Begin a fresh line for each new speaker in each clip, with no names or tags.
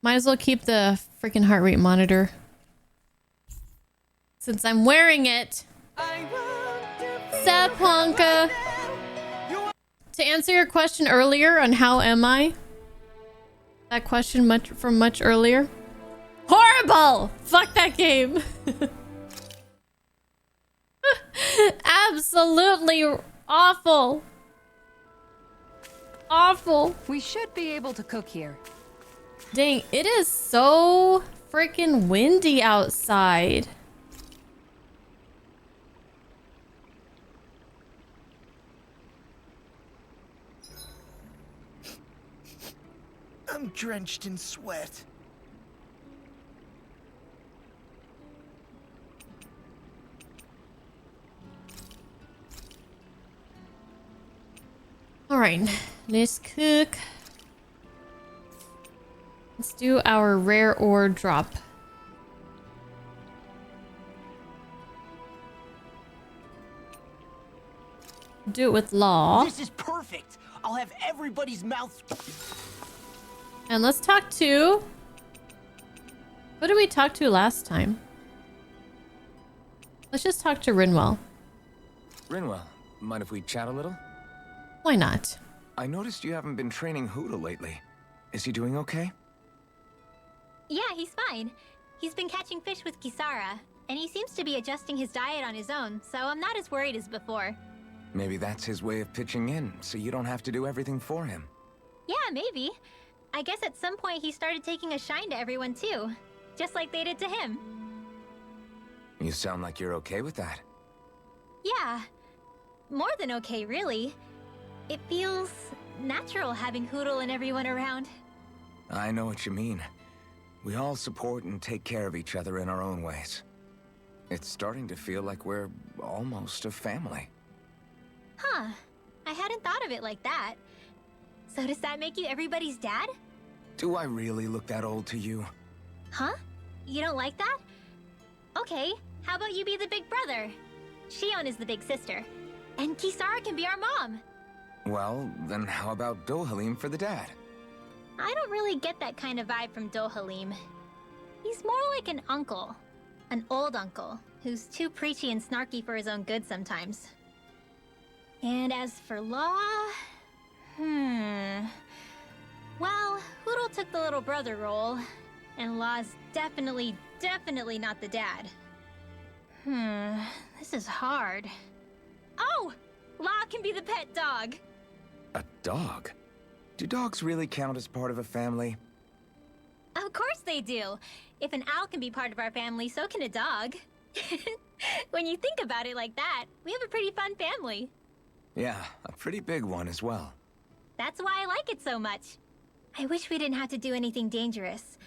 Might as well keep the freaking heart rate monitor. Since I'm wearing it. Sapwanka. To answer your question earlier on how am I? That question from much earlier. Horrible! Fuck that game. Absolutely awful. Awful.
We should be able to cook here.
Dang, it is so freaking windy outside.
I'm drenched in sweat.
All right, let's cook. Let's do our rare ore drop. Do it with law.
This is perfect. I'll have everybody's mouth.
And let's talk to... Who did we talk to last time? Let's just talk to Rinwell.
Rinwell, mind if we chat a little?
Why not?
I noticed you haven't been training Hoodle lately. Is he doing okay?
Yeah, he's fine. He's been catching fish with Kisara, and he seems to be adjusting his diet on his own, so I'm not as worried as before.
Maybe that's his way of pitching in, so you don't have to do everything for him.
Yeah, maybe. I guess at some point he started taking a shine to everyone too, just like they did to him.
You sound like you're okay with that.
Yeah. More than okay, really. It feels natural having Hoodle and everyone around.
I know what you mean. We all support and take care of each other in our own ways. It's starting to feel like we're almost a family.
Huh. I hadn't thought of it like that. So does that make you everybody's dad?
Do I really look that old to you?
Huh? You don't like that? Okay, how about you be the big brother? Shion is the big sister. And Kisara can be our mom.
Well, then how about Dohalim for the dad?
I don't really get that kind of vibe from Dohalim. He's more like an uncle. An old uncle, who's too preachy and snarky for his own good sometimes. And as for Law... Well, Hoodle took the little brother role, and Law's definitely not the dad. This is hard. Oh! Law can be the pet dog!
A dog? Do dogs really count as part of a family?
Of course they do! If an owl can be part of our family, so can a dog. When you think about it like that, we have a pretty fun family.
Yeah, a pretty big one as well.
That's why I like it so much. I wish we didn't have to do anything dangerous.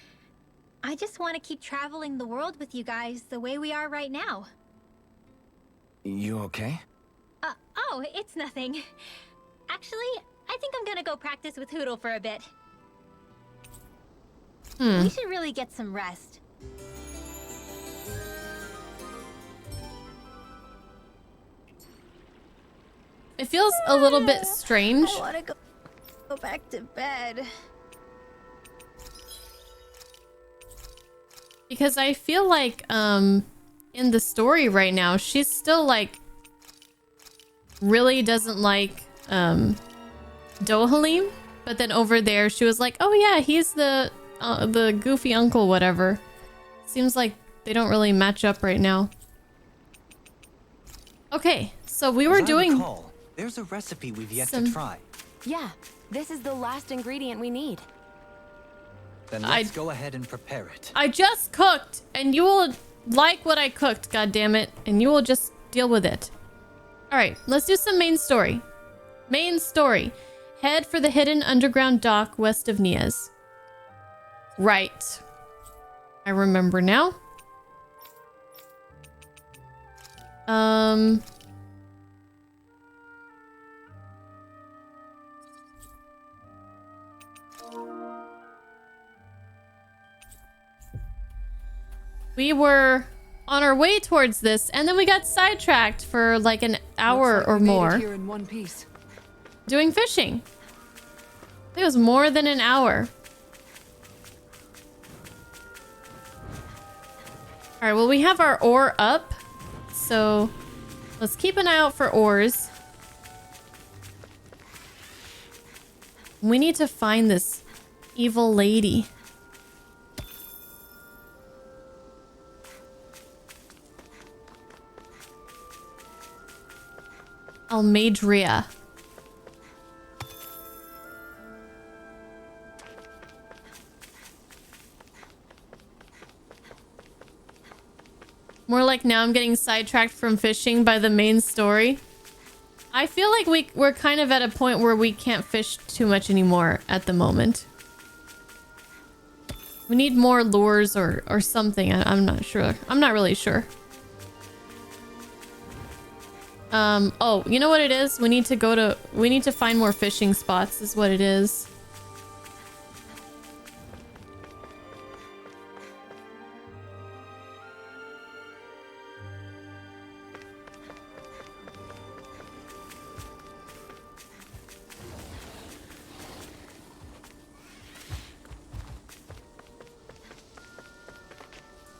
I just want to keep traveling the world with you guys the way we are right now.
You okay?
Oh, it's nothing. Actually, I think I'm gonna go practice with Hoodle for a bit. We should really get some rest.
It feels a little bit strange.
I want to go back to bed.
Because I feel like, in the story right now, she's still, like, really doesn't like, Dohalim. But then over there, she was like, oh yeah, he's the goofy uncle, whatever. Seems like they don't really match up right now. Okay, so we were doing...
There's a recipe we've yet
to
try.
Yeah, this is the last ingredient we need.
Then let's go ahead and prepare it.
I just cooked, and you will like what I cooked, goddammit, and you will just deal with it. Alright, let's do some main story. Main story. Head for the hidden underground dock west of Nias. Right. I remember now. We were on our way towards this, and then we got sidetracked for like an hour or more.
Here in one piece.
Doing fishing. It was more than an hour. All right, well, we have our ore up, so let's keep an eye out for ores. We need to find this evil lady. Almadria. More like now I'm getting sidetracked from fishing by the main story. I feel like we're kind of at a point where we can't fish too much anymore at the moment. We need more lures or something. I'm not sure. I'm not really sure. Oh, you know what it is? We need to find more fishing spots is what it is.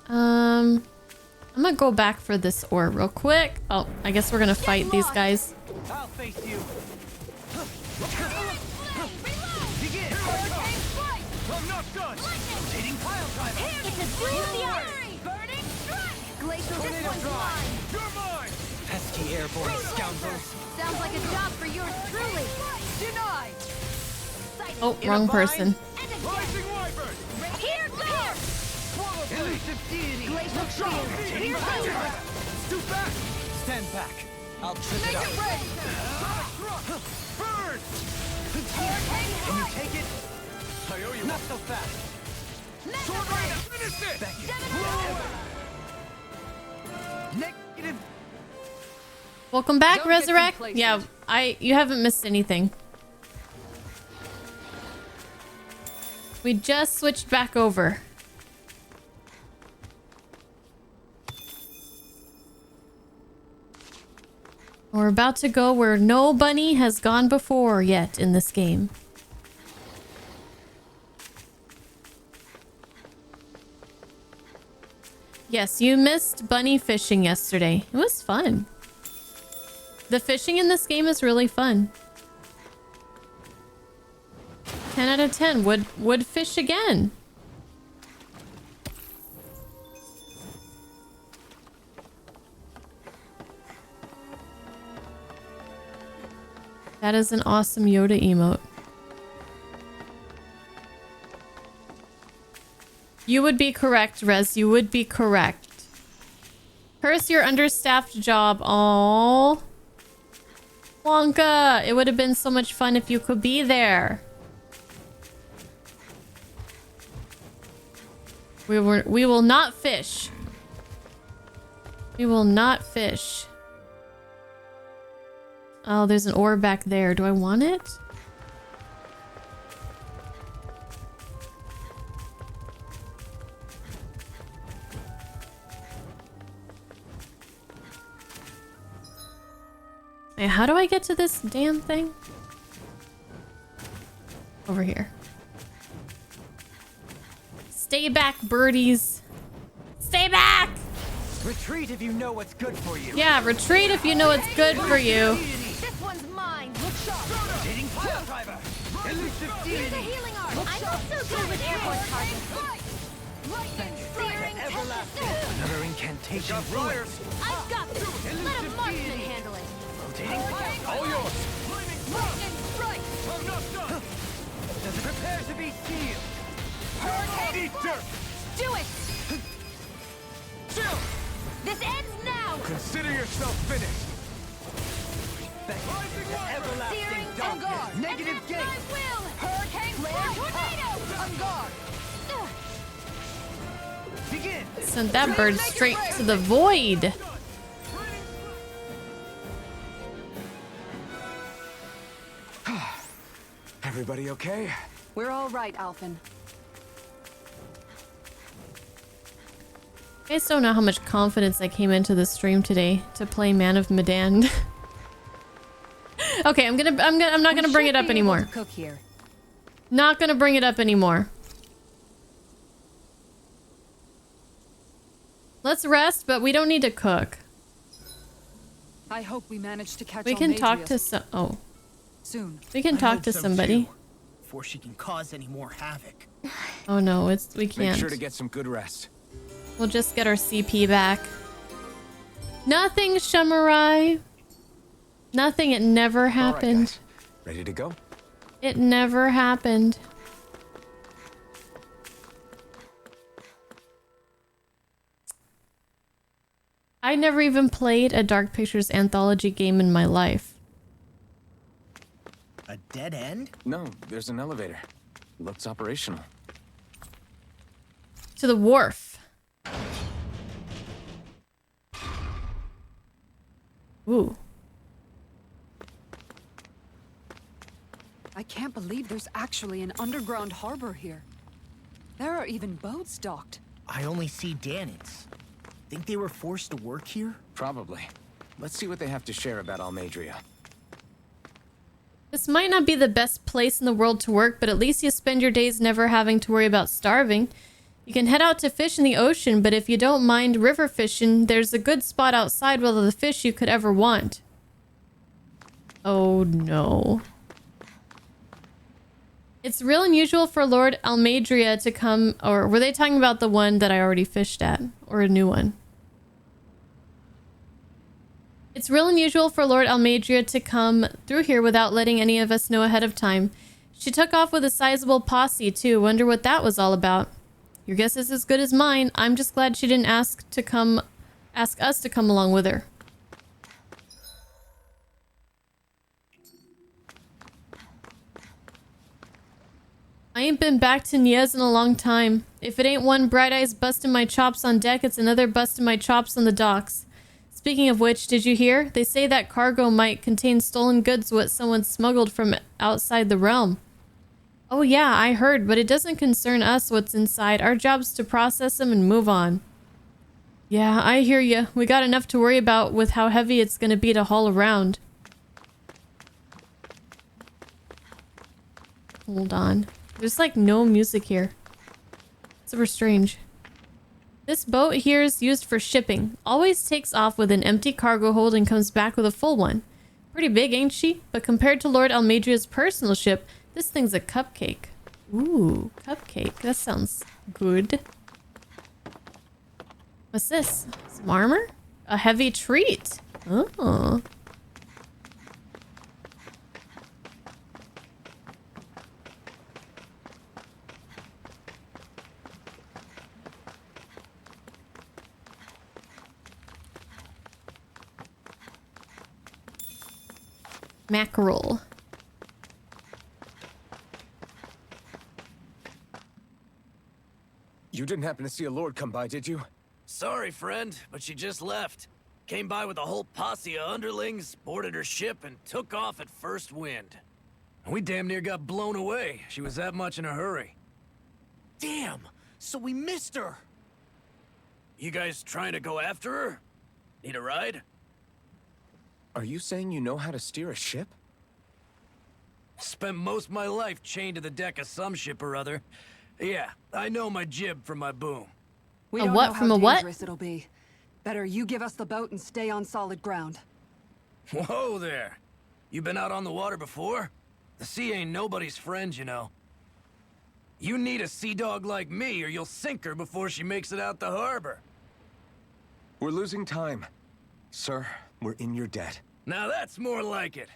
I'm gonna go back for this ore real quick. Oh, I guess we're gonna fight these guys.
I'll face you.
Begin.
I'm not done. Rotating pile driver.
It's a fury! Burning strike! Glacial, this one's mine!
You're mine.
Pesky airborne scoundrels.
Sounds like a job for yours truly! Denied!
Oh, wrong person.
Rising wyvern.
Here goes!
Elusive deity.
Glacial shield! Here goes!
Do back.
Stand back. I'll trip
Make
it
it
up.
ready!
Burn.
Can you take it?
I owe you.
Not so fast.
Sword Rider. Finish it.
Thank you.
Negative.
Welcome back,
Don't get
Resurrect.
complacent.
Yeah, you haven't missed anything. We just switched back over. We're about to go where no bunny has gone before yet in this game. Yes, you missed bunny fishing yesterday. It was fun. The fishing in this game is really fun. 10 out of 10. Would fish again. That is an awesome Yoda emote. You would be correct, Rez. You would be correct. Curse your understaffed job. Aww. Wonka, it would have been so much fun if you could be there. We will not fish. We will not fish. Oh, there's an ore back there. Do I want it? Wait, how do I get to this damn thing? Over here. Stay back, birdies. Stay back!
Retreat if you know what's good for you.
Yeah, retreat if you know what's good for you.
This one's mine! Look sharp!
Rotating pile driver. Elusive
Here's a
deity.
healing art! I'm not so good with airborne targets! Lightning, searing,
Everlasting. Another incantation.
Flyers.
I've got this! Let a marksman handle it!
Rotating pile driver.
All yours.
Lightning strike!
I'm not done.
Prepare to be sealed.
Eat dirt.
Do it!
Chill.
This ends now!
Consider yourself finished.
Everlasting
Searing, on
darkness.
guard!
Negative
Against
gate.
my will! Hurricane, flare, tornado! On guard!
Begin.
Sent that bird straight to the void.
Everybody okay?
We're all right, Alphen.
You guys don't know how much confidence I came into this stream today to play Man of Medan. Okay, I'm not gonna bring it up anymore.
Cook here.
Not gonna bring it up anymore. Let's rest, but we don't need to cook.
I hope we manage to catch
We can talk
Almadria
to some. Oh,
soon.
we can
I
talk
hope
to
so,
somebody.
too, before she can cause any more havoc.
Oh no, we
Make
can't.
sure to get some good rest.
We'll just get our CP back. Nothing, Shumarai. Nothing. It never
All right,
happened.
guys. Ready to go?
It never happened. I never even played a Dark Pictures anthology game in my life.
A dead end?
No, there's an elevator. Looks operational.
To the wharf. Ooh.
I can't believe there's actually an underground harbor here. There are even boats docked.
I only see Danits. Think they were forced to work here?
Probably. Let's see what they have to share about Almadria.
This might not be the best place in the world to work, but at least you spend your days never having to worry about starving. You can head out to fish in the ocean, but if you don't mind river fishing, there's a good spot outside with all the fish you could ever want. Oh no. It's real unusual for Lord Almadria to come, or were they talking about the one that I already fished at, or a new one? It's real unusual for Lord Almadria to come through here without letting any of us know ahead of time. She took off with a sizable posse too. Wonder what that was all about. Your guess is as good as mine. I'm just glad she didn't ask us to come along with her. I ain't been back to Niez in a long time. If it ain't one Bright Eyes busting my chops on deck, it's another busting my chops on the docks. Speaking of which, did you hear? They say that cargo might contain stolen goods what someone smuggled from outside the realm. Oh yeah, I heard, but it doesn't concern us what's inside. Our job's to process them and move on. Yeah, I hear ya. We got enough to worry about with how heavy it's gonna be to haul around. Hold on. There's like no music here. Super strange. This boat here is used for shipping. Always takes off with an empty cargo hold and comes back with a full one. Pretty big, ain't she? But compared to Lord Almadria's personal ship, this thing's a cupcake. Ooh, cupcake. That sounds good. What's this? Some armor? A heavy treat. Oh. Mackerel.
You didn't happen to see a lord come by, did you?
Sorry, friend, but she just left. Came by with a whole posse of underlings, boarded her ship, and took off at first wind. We damn near got blown away. She was that much in a hurry.
Damn! So we missed her!
You guys trying to go after her? Need a ride?
Are you saying you know how to steer a ship?
Spent most of my life chained to the deck of some ship or other. Yeah, I know my jib from my boom.
We
A
don't
what
know
from
how
a what?
dangerous it'll be. Better you give us the boat and stay on solid ground.
Whoa there! You been out on the water before? The sea ain't nobody's friend, you know. You need a sea dog like me or you'll sink her before she makes it out the harbor.
We're losing time. Sir, we're in your debt.
Now that's more like it.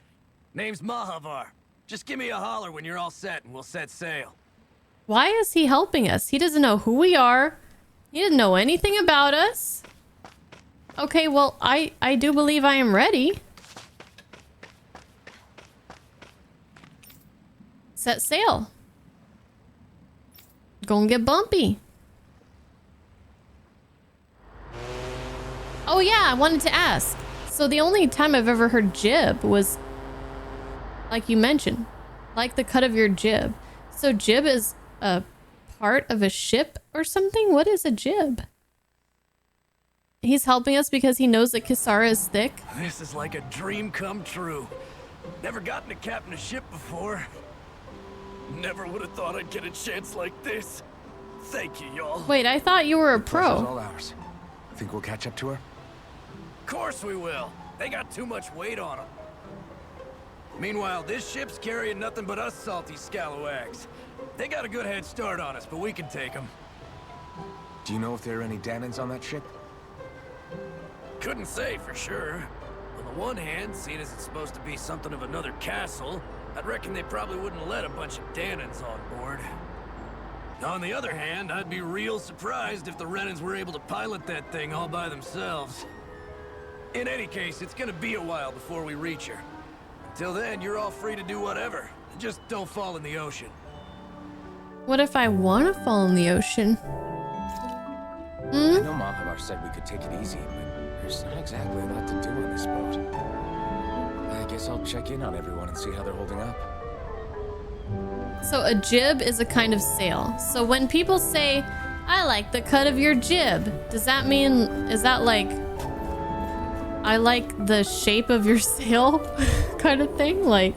Name's Mahavar. Just give me a holler when you're all set and we'll set sail.
Why is he helping us? He doesn't know who we are. He didn't know anything about us. Okay, well, I do believe I am ready. Set sail. Gonna get bumpy. Oh yeah, I wanted to ask. So the only time I've ever heard jib was, like you mentioned, like the cut of your jib. So jib is a part of a ship or something? What is a jib? He's helping us because he knows that Kisara is thick.
This is like a dream come true. Never gotten to captain a ship before. Never would have thought I'd get a chance like this. Thank you, y'all.
Wait, I thought you were a
Pleasure's
pro.
all ours. Think we'll catch up to her?
Of course we will. They got too much weight on them. Meanwhile, this ship's carrying nothing but us salty scalawags. They got a good head start on us, but we can take them.
Do you know if there are any Danons on that ship?
Couldn't say for sure. On the one hand, seeing as it's supposed to be something of another castle, I'd reckon they probably wouldn't let a bunch of Danons on board. On the other hand, I'd be real surprised if the Renans were able to pilot that thing all by themselves. In any case, it's gonna be a while before we reach her. Until then, you're all free to do whatever. Just don't fall in the ocean.
What if I want to fall in the ocean?
I know Mahavar said we could take it easy, but there's not exactly a lot to do on this boat. I guess I'll check in on everyone and see how they're holding up.
So a jib is a kind of sail. So when people say, I like the cut of your jib, does that mean, is that like, I like the shape of your sail kind of thing? Like,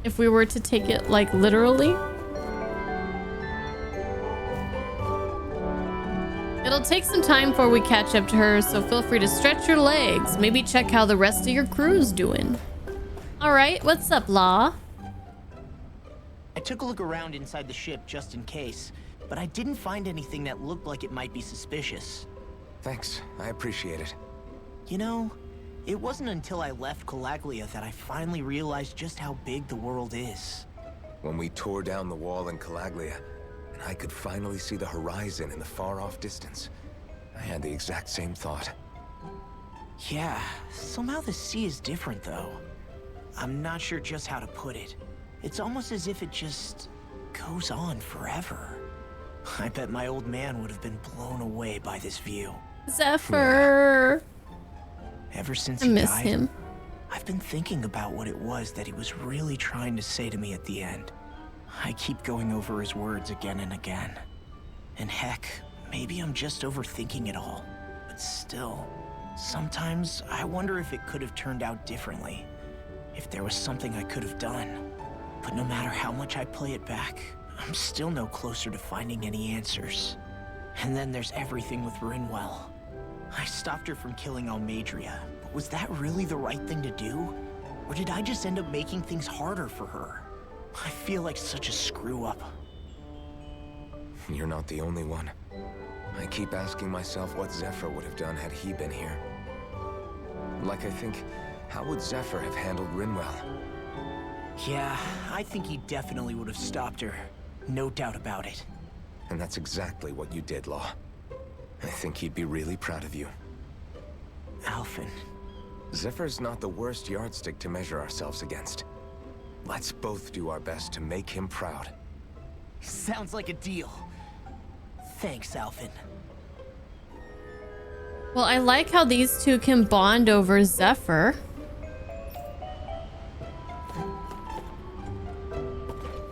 if we were to take it like literally? It'll take some time before we catch up to her, so feel free to stretch your legs. Maybe check how the rest of your crew's doing. All right, what's up, Law?
I took a look around inside the ship just in case, but I didn't find anything that looked like it might be suspicious.
Thanks, I appreciate it.
You know, it wasn't until I left Calaglia that I finally realized just how big the world is.
When we tore down the wall in Calaglia, and I could finally see the horizon in the far-off distance, I had the exact same thought.
Yeah, somehow the sea is different though. I'm not sure just how to put it. It's almost as if it just goes on forever. I bet my old man would have been blown away by this view.
Zephyr.
Ever since
I
he
miss
died,
him.
I've been thinking about what it was that he was really trying to say to me at the end. I keep going over his words again and again. And heck, maybe I'm just overthinking it all. But still, sometimes I wonder if it could have turned out differently. If there was something I could have done. But no matter how much I play it back, I'm still no closer to finding any answers. And then there's everything with Rinwell. I stopped her from killing Almadria, but was that really the right thing to do? Or did I just end up making things harder for her? I feel like such a screw-up.
You're not the only one. I keep asking myself what Zephyr would have done had he been here. Like I think, how would Zephyr have handled Rinwell?
Yeah, I think he definitely would have stopped her. No doubt about it.
And that's exactly what you did, Law. I think he'd be really proud of you.
Alphen.
Zephyr's not the worst yardstick to measure ourselves against. Let's both do our best to make him proud.
Sounds like a deal. Thanks, Alphen.
Well, I like how these two can bond over Zephyr.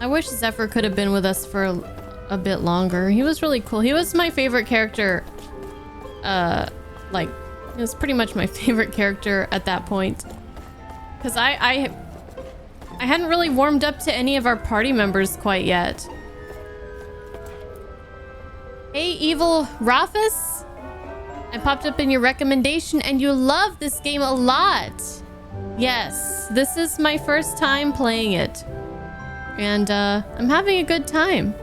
I wish Zephyr could have been with us for a bit longer. He was really cool. He was my favorite character. Like, he was pretty much my favorite character at that point. Because I hadn't really warmed up to any of our party members quite yet. Hey, Evil Rafus. I popped up in your recommendation and you love this game a lot. Yes, this is my first time playing it. And I'm having a good time.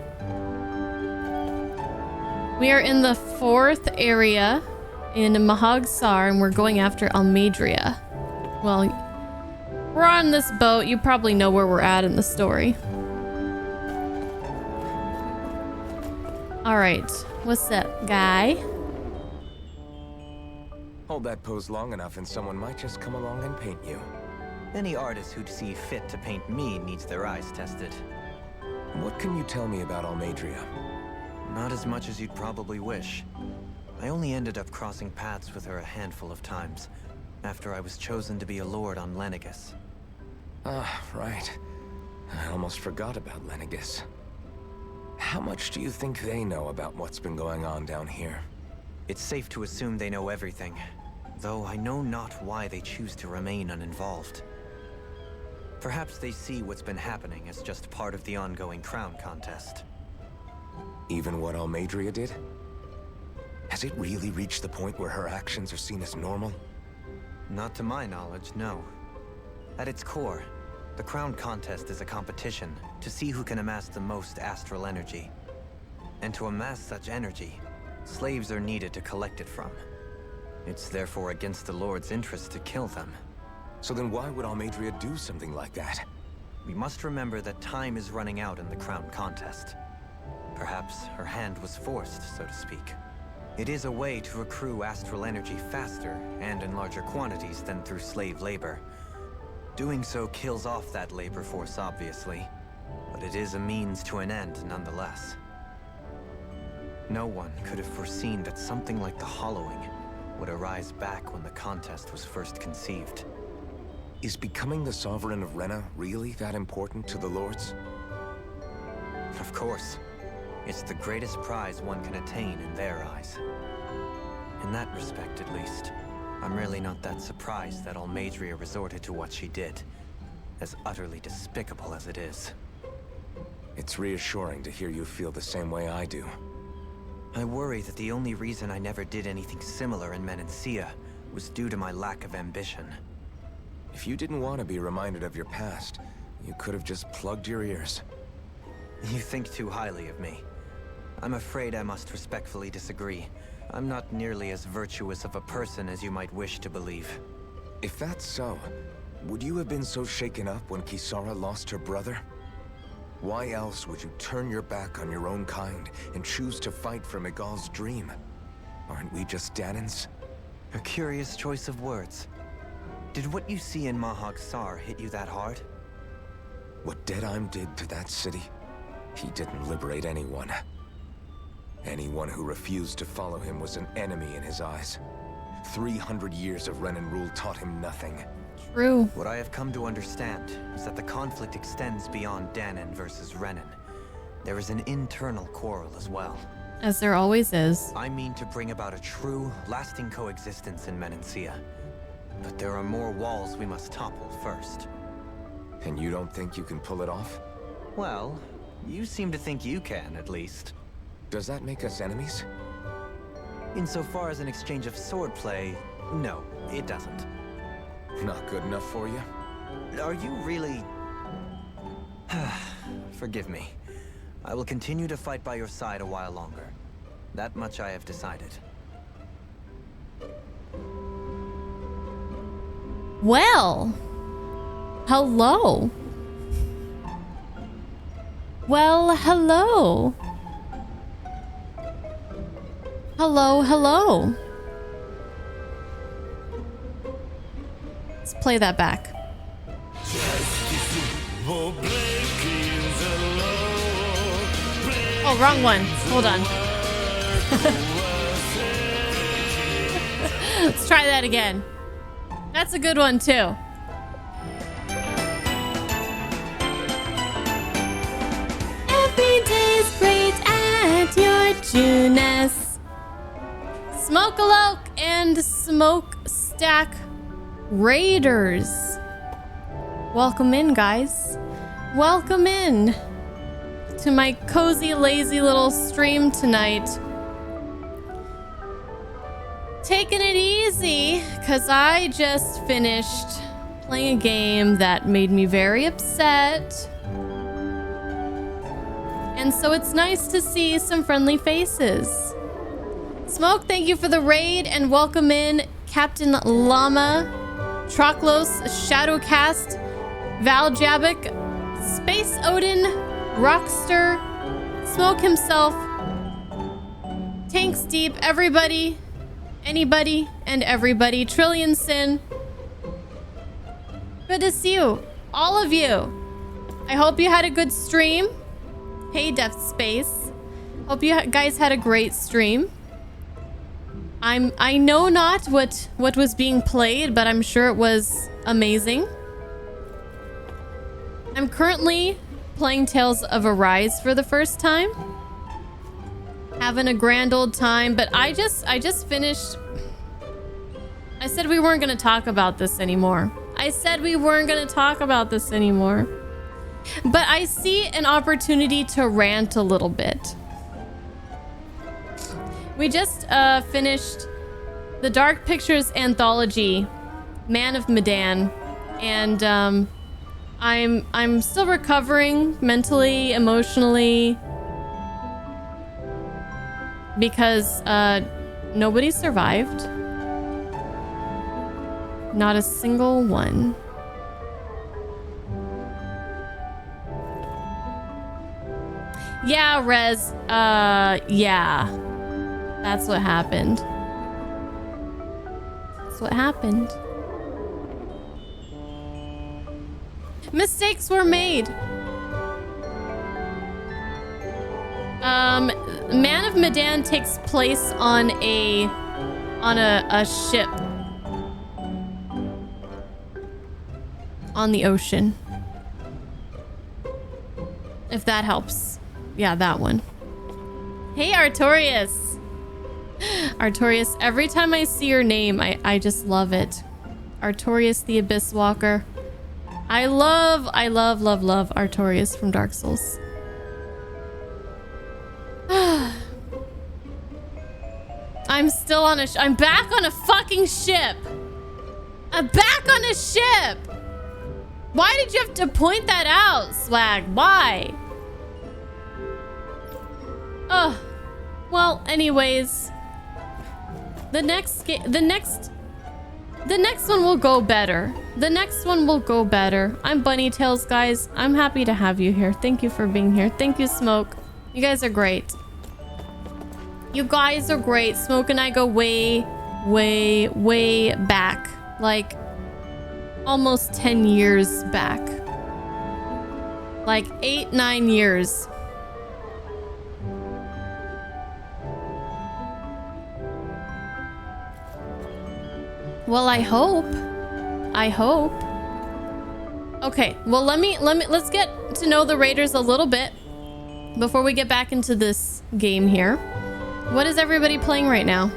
We are in the 4th area in Mahagsar and we're going after Almadria. Well, we're on this boat. You probably know where we're at in the story. All right, what's up, guy?
Hold that pose long enough and someone might just come along and paint you.
Any artist who'd see fit to paint me needs their eyes tested.
What can you tell me about Almadria?
Not as much as you'd probably wish. I only ended up crossing paths with her a handful of times, after I was chosen to be a lord on Lenegus.
Ah, right. I almost forgot about Lenegus. How much do you think they know about what's been going on down here?
It's safe to assume they know everything, though I know not why they choose to remain uninvolved. Perhaps they see what's been happening as just part of the ongoing crown contest.
Even what Almadria did? Has it really reached the point where her actions are seen as normal?
Not to my knowledge, no. At its core, the crown contest is a competition to see who can amass the most astral energy. And to amass such energy, slaves are needed to collect it from. It's therefore against the Lord's interest to kill them.
So then why would Almadria do something like that?
We must remember that time is running out in the crown contest. Perhaps her hand was forced, so to speak. It is a way to accrue astral energy faster and in larger quantities than through slave labor. Doing so kills off that labor force, obviously, but it is a means to an end nonetheless. No one could have foreseen that something like the Hollowing would arise back when the contest was first conceived.
Is becoming the Sovereign of Rena really that important to the Lords?
Of course. It's the greatest prize one can attain in their eyes. In that respect, at least, I'm really not that surprised that Almadria resorted to what she did, as utterly despicable as it is.
It's reassuring to hear you feel the same way I do.
I worry that the only reason I never did anything similar in Menancia was due to my lack of ambition.
If you didn't want to be reminded of your past, you could have just plugged your ears.
You think too highly of me. I'm afraid I must respectfully disagree. I'm not nearly as virtuous of a person as you might wish to believe.
If that's so, would you have been so shaken up when Kisara lost her brother? Why else would you turn your back on your own kind and choose to fight for Miguel's dream? Aren't we just Danans?
A curious choice of words. Did what you see in Mahag Sar hit you that hard?
What Deadheim did to that city, he didn't liberate anyone. Anyone who refused to follow him was an enemy in his eyes. 300 years of Renan rule taught him nothing.
True.
What I have come to understand is that the conflict extends beyond Danan versus Renan. There is an internal quarrel as well.
As there always is.
I mean to bring about a true, lasting coexistence in Menancia. But there are more walls we must topple first.
And you don't think you can pull it off?
Well, you seem to think you can, at least.
Does that make us enemies?
Insofar as an exchange of swordplay, no, it doesn't.
Not good enough for you?
Are you really... Forgive me. I will continue to fight by your side a while longer. That much I have decided.
Well, hello. Well, hello. Hello, hello. Let's play that back. Oh, wrong one. Hold on. Let's try that again. That's a good one, too. Every day's great at your Junes. Smoke-a-loke and Smokestack Raiders. Welcome in, guys. Welcome in to my cozy, lazy little stream tonight. Taking it easy, because I just finished playing a game that made me very upset. And so it's nice to see some friendly faces. Smoke, thank you for the raid, and welcome in Captain Llama, Troklos, Shadowcast, Valjabik, Space Odin, Rockster, Smoke himself, Tanks Deep, everybody, anybody, and everybody, Trillion Sin. Good to see you, all of you. I hope you had a good stream. Hey, Depth Space. Hope you guys had a great stream. I know not what was being played, but I'm sure it was amazing. I'm currently playing Tales of Arise for the first time. Having a grand old time, but I just finished. I said we weren't going to talk about this anymore. But I see an opportunity to rant a little bit. We just finished the Dark Pictures anthology, Man of Medan, and I'm still recovering mentally, emotionally, because nobody survived. Not a single one. Yeah, Rez. Yeah. That's what happened. That's what happened. Mistakes were made. Man of Medan takes place on a ship on the ocean. If that helps. Yeah, that one. Hey, Artorias. Artorias, every time I see your name, I just love it. Artorias the Abyss Walker. I love Artorias from Dark Souls. I'm still on a I'm back on a fucking ship. I'm back on a ship. Why did you have to point that out, Swag? Why? Oh, well, anyways, the next one will go better. The next one will go better. I'm Bunny Tails, guys. I'm happy to have you here. Thank you for being here. Thank you, Smoke. You guys are great. You guys are great. Smoke and I go way, way, way back. Like, almost 10 years back. Like, 8, 9 years. Well, I hope. Okay, well, let's get to know the Raiders a little bit before we get back into this game here. What is everybody playing right now?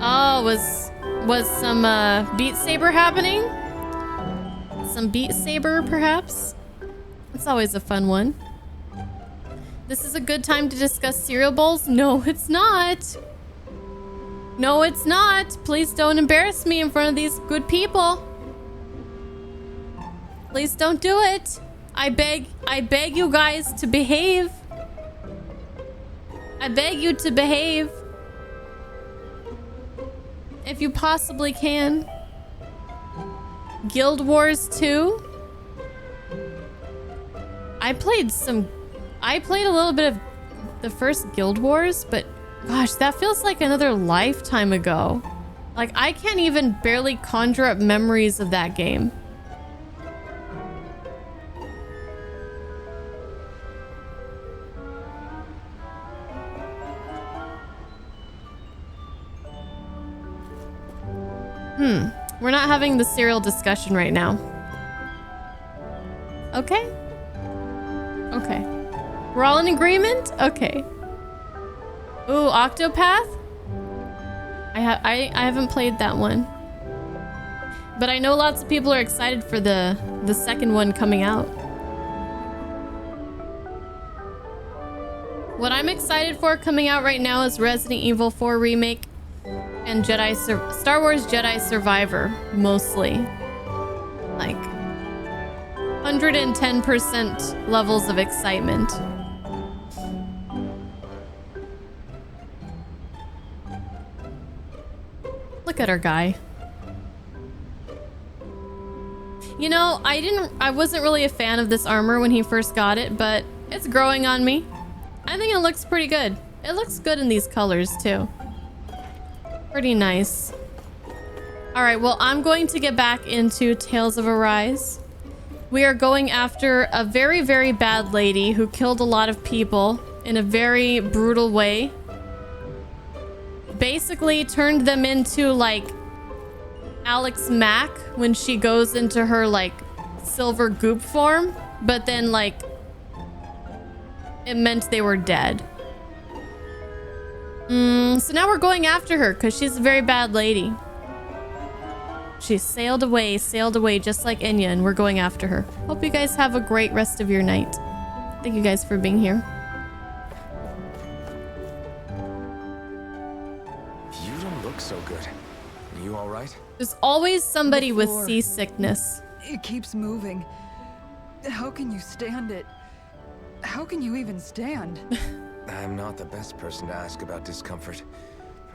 Oh, was some Beat Saber happening? Some Beat Saber, perhaps? It's always a fun one. This is a good time to discuss cereal bowls? No, it's not. No, it's not. Please don't embarrass me in front of these good people. Please don't do it. I beg you guys to behave. I beg you to behave. If you possibly can. Guild Wars 2. I played a little bit of the first Guild Wars, but gosh, that feels like another lifetime ago. Like, I can't even barely conjure up memories of that game. We're not having the cereal discussion right now. Okay. Okay. We're all in agreement? Okay. Ooh, Octopath? I haven't played that one. But I know lots of people are excited for the second one coming out. What I'm excited for coming out right now is Resident Evil 4 Remake and Star Wars Jedi Survivor, mostly. Like 110% levels of excitement. Look at our guy. You know, I wasn't really a fan of this armor when he first got it, but it's growing on me. I think it looks pretty good. It looks good in these colors too. Pretty nice. All right, well, I'm going to get back into Tales of Arise. We are going after a very, very bad lady who killed a lot of people in a very brutal way. Basically turned them into like Alex Mack when she goes into her like silver goop form, but then like it meant they were dead. So now we're going after her because she's a very bad lady. She sailed away just like Enya, and we're going after her. Hope you guys have a great rest of your night. Thank you guys for being here.
all right?
There's always somebody with
floor.
seasickness.
It keeps moving. How can you stand it? How can you even stand?
I'm not the best person to ask about discomfort.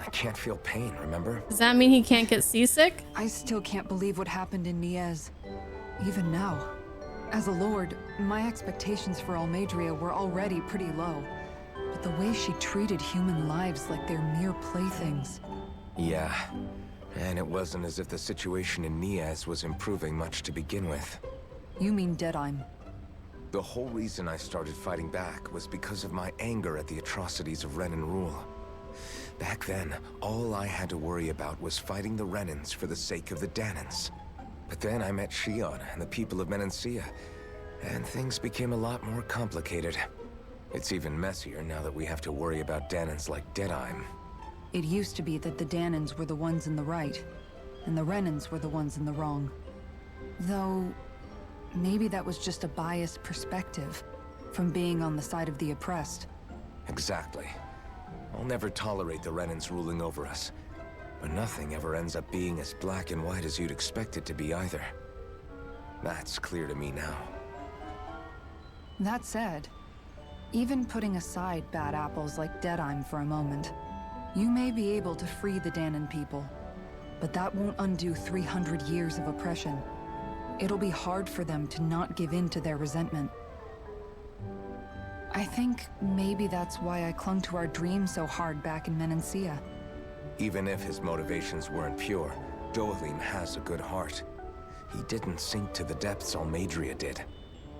I can't feel pain, remember?
Does that mean he can't get seasick?
I still can't believe what happened in Niez. Even now. As a lord, my expectations for Almadria were already pretty low. But the way she treated human lives like they're mere playthings.
Yeah. And it wasn't as if the situation in Niez was improving much to begin with.
You mean Deadheim?
The whole reason I started fighting back was because of my anger at the atrocities of Renan rule. Back then, all I had to worry about was fighting the Renans for the sake of the Danans. But then I met Shion and the people of Menancia, and things became a lot more complicated. It's even messier now that we have to worry about Danans like Deadheim.
It used to be that the Danans were the ones in the right, and the Renans were the ones in the wrong. Though, maybe that was just a biased perspective from being on the side of the oppressed.
Exactly. I'll never tolerate the Renans ruling over us. But nothing ever ends up being as black and white as you'd expect it to be either. That's clear to me now.
That said, even putting aside bad apples like Deadheim for a moment, you may be able to free the Danan people, but that won't undo 300 years of oppression. It'll be hard for them to not give in to their resentment. I think maybe that's why I clung to our dream so hard back in Menancia.
Even if his motivations weren't pure, Dohalim has a good heart. He didn't sink to the depths Almadria did.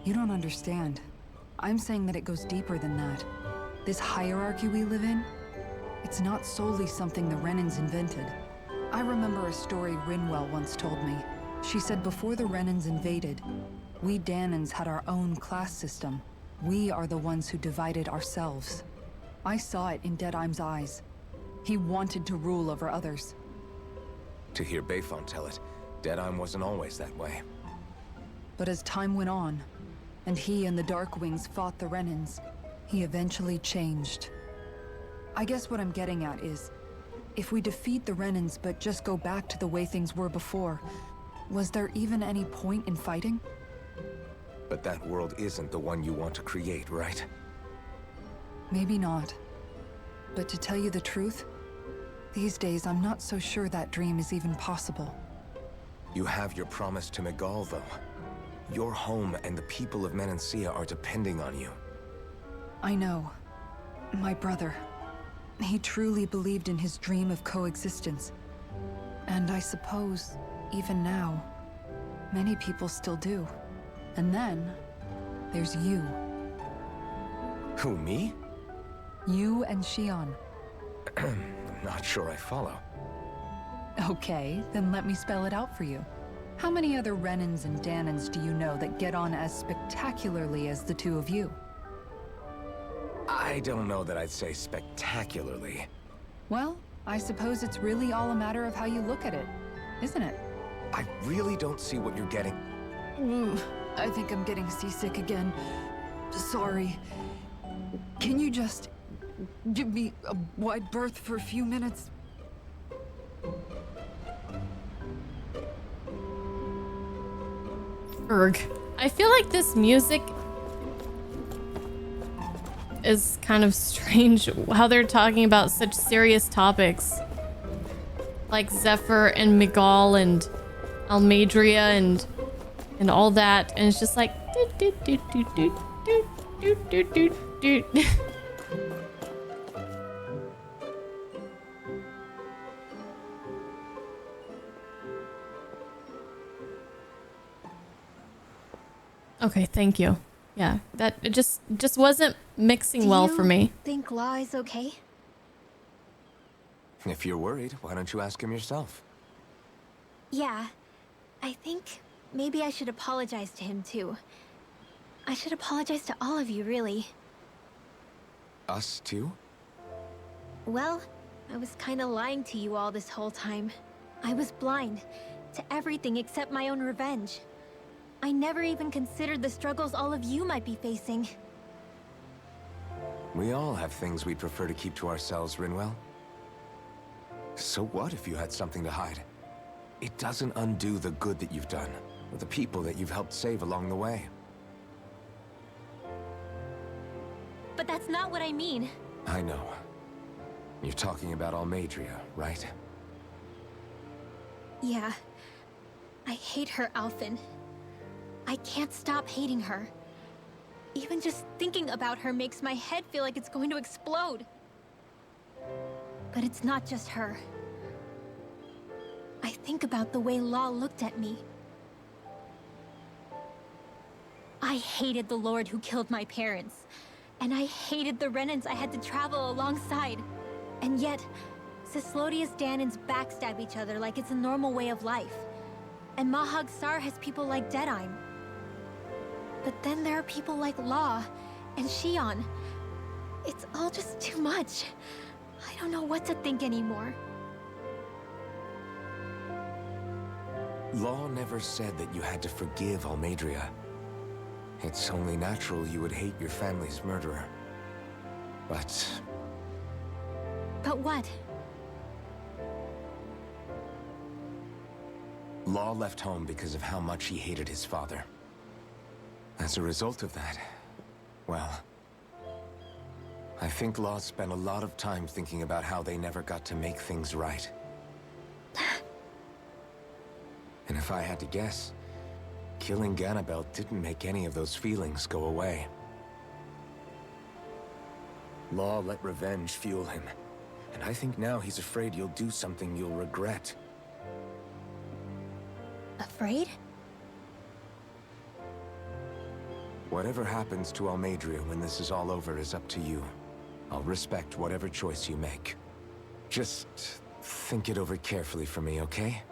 You don't understand. I'm saying that it goes deeper than that. This hierarchy we live in, it's not solely something the Renans invented. I remember a story Rinwell once told me. She said before the Renans invaded, we Danans had our own class system. We are the ones who divided ourselves. I saw it in Deadheim's eyes. He wanted to rule over others.
To hear Bayfont tell it, Deadheim wasn't always that way.
But as time went on, and he and the Darkwings fought the Renans, he eventually changed. I guess what I'm getting at is, if we defeat the Renans but just go back to the way things were before, was there even any point in fighting?
But that world isn't the one you want to create, right?
Maybe not. But to tell you the truth, these days I'm not so sure that dream is even possible.
You have your promise to Megal, though. Your home and the people of Menancia are depending on you.
I know. My brother. He truly believed in his dream of coexistence. And I suppose, even now, many people still do. And then, there's you.
Who, me?
You and Shion.
Not sure I follow.
Okay, then let me spell it out for you. How many other Renans and Danans do you know that get on as spectacularly as the two of you?
I don't know that I'd say spectacularly.
Well, I suppose it's really all a matter of how you look at it, isn't it?
I really don't see what you're getting.
I think I'm getting seasick again. Sorry. Can you just give me a wide berth for a few minutes?
Erg. I feel like this music is kind of strange, how they're talking about such serious topics. Like Zephyr and Megal and Almadria and all that. And it's just like... Okay, thank you. Yeah, that it just wasn't mixing well for me.
Think Law is okay?
If you're worried, why don't you ask him yourself?
Yeah. I think maybe I should apologize to him too. I should apologize to all of you, really.
Us too?
Well, I was kinda lying to you all this whole time. I was blind to everything except my own revenge. I never even considered the struggles all of you might be facing.
We all have things we'd prefer to keep to ourselves, Rinwell. So what if you had something to hide? it doesn't undo the good that you've done, or the people that you've helped save along the way.
But that's not what I mean.
I know. You're talking about Almadria, right?
Yeah. I hate her, Alphen. I can't stop hating her. Even just thinking about her makes my head feel like it's going to explode. But it's not just her. I think about the way Law looked at me. I hated the Lord who killed my parents. And I hated the Renans I had to travel alongside. And yet, Cislodius Danans backstab each other like it's a normal way of life. And Mahag Sar has people like Deadime. But then there are people like Law and Shion. It's all just too much. I don't know what to think anymore.
Law never said that you had to forgive Almadria. It's only natural you would hate your family's murderer. But
what?
Law left home because of how much he hated his father. As a result of that, well, I think Law spent a lot of time thinking about how they never got to make things right. And if I had to guess, killing Ganabel didn't make any of those feelings go away. Law let revenge fuel him, and I think now he's afraid you'll do something you'll regret.
Afraid?
Whatever happens to Almadria when this is all over is up to you. I'll respect whatever choice you make. Just think it over carefully for me, okay?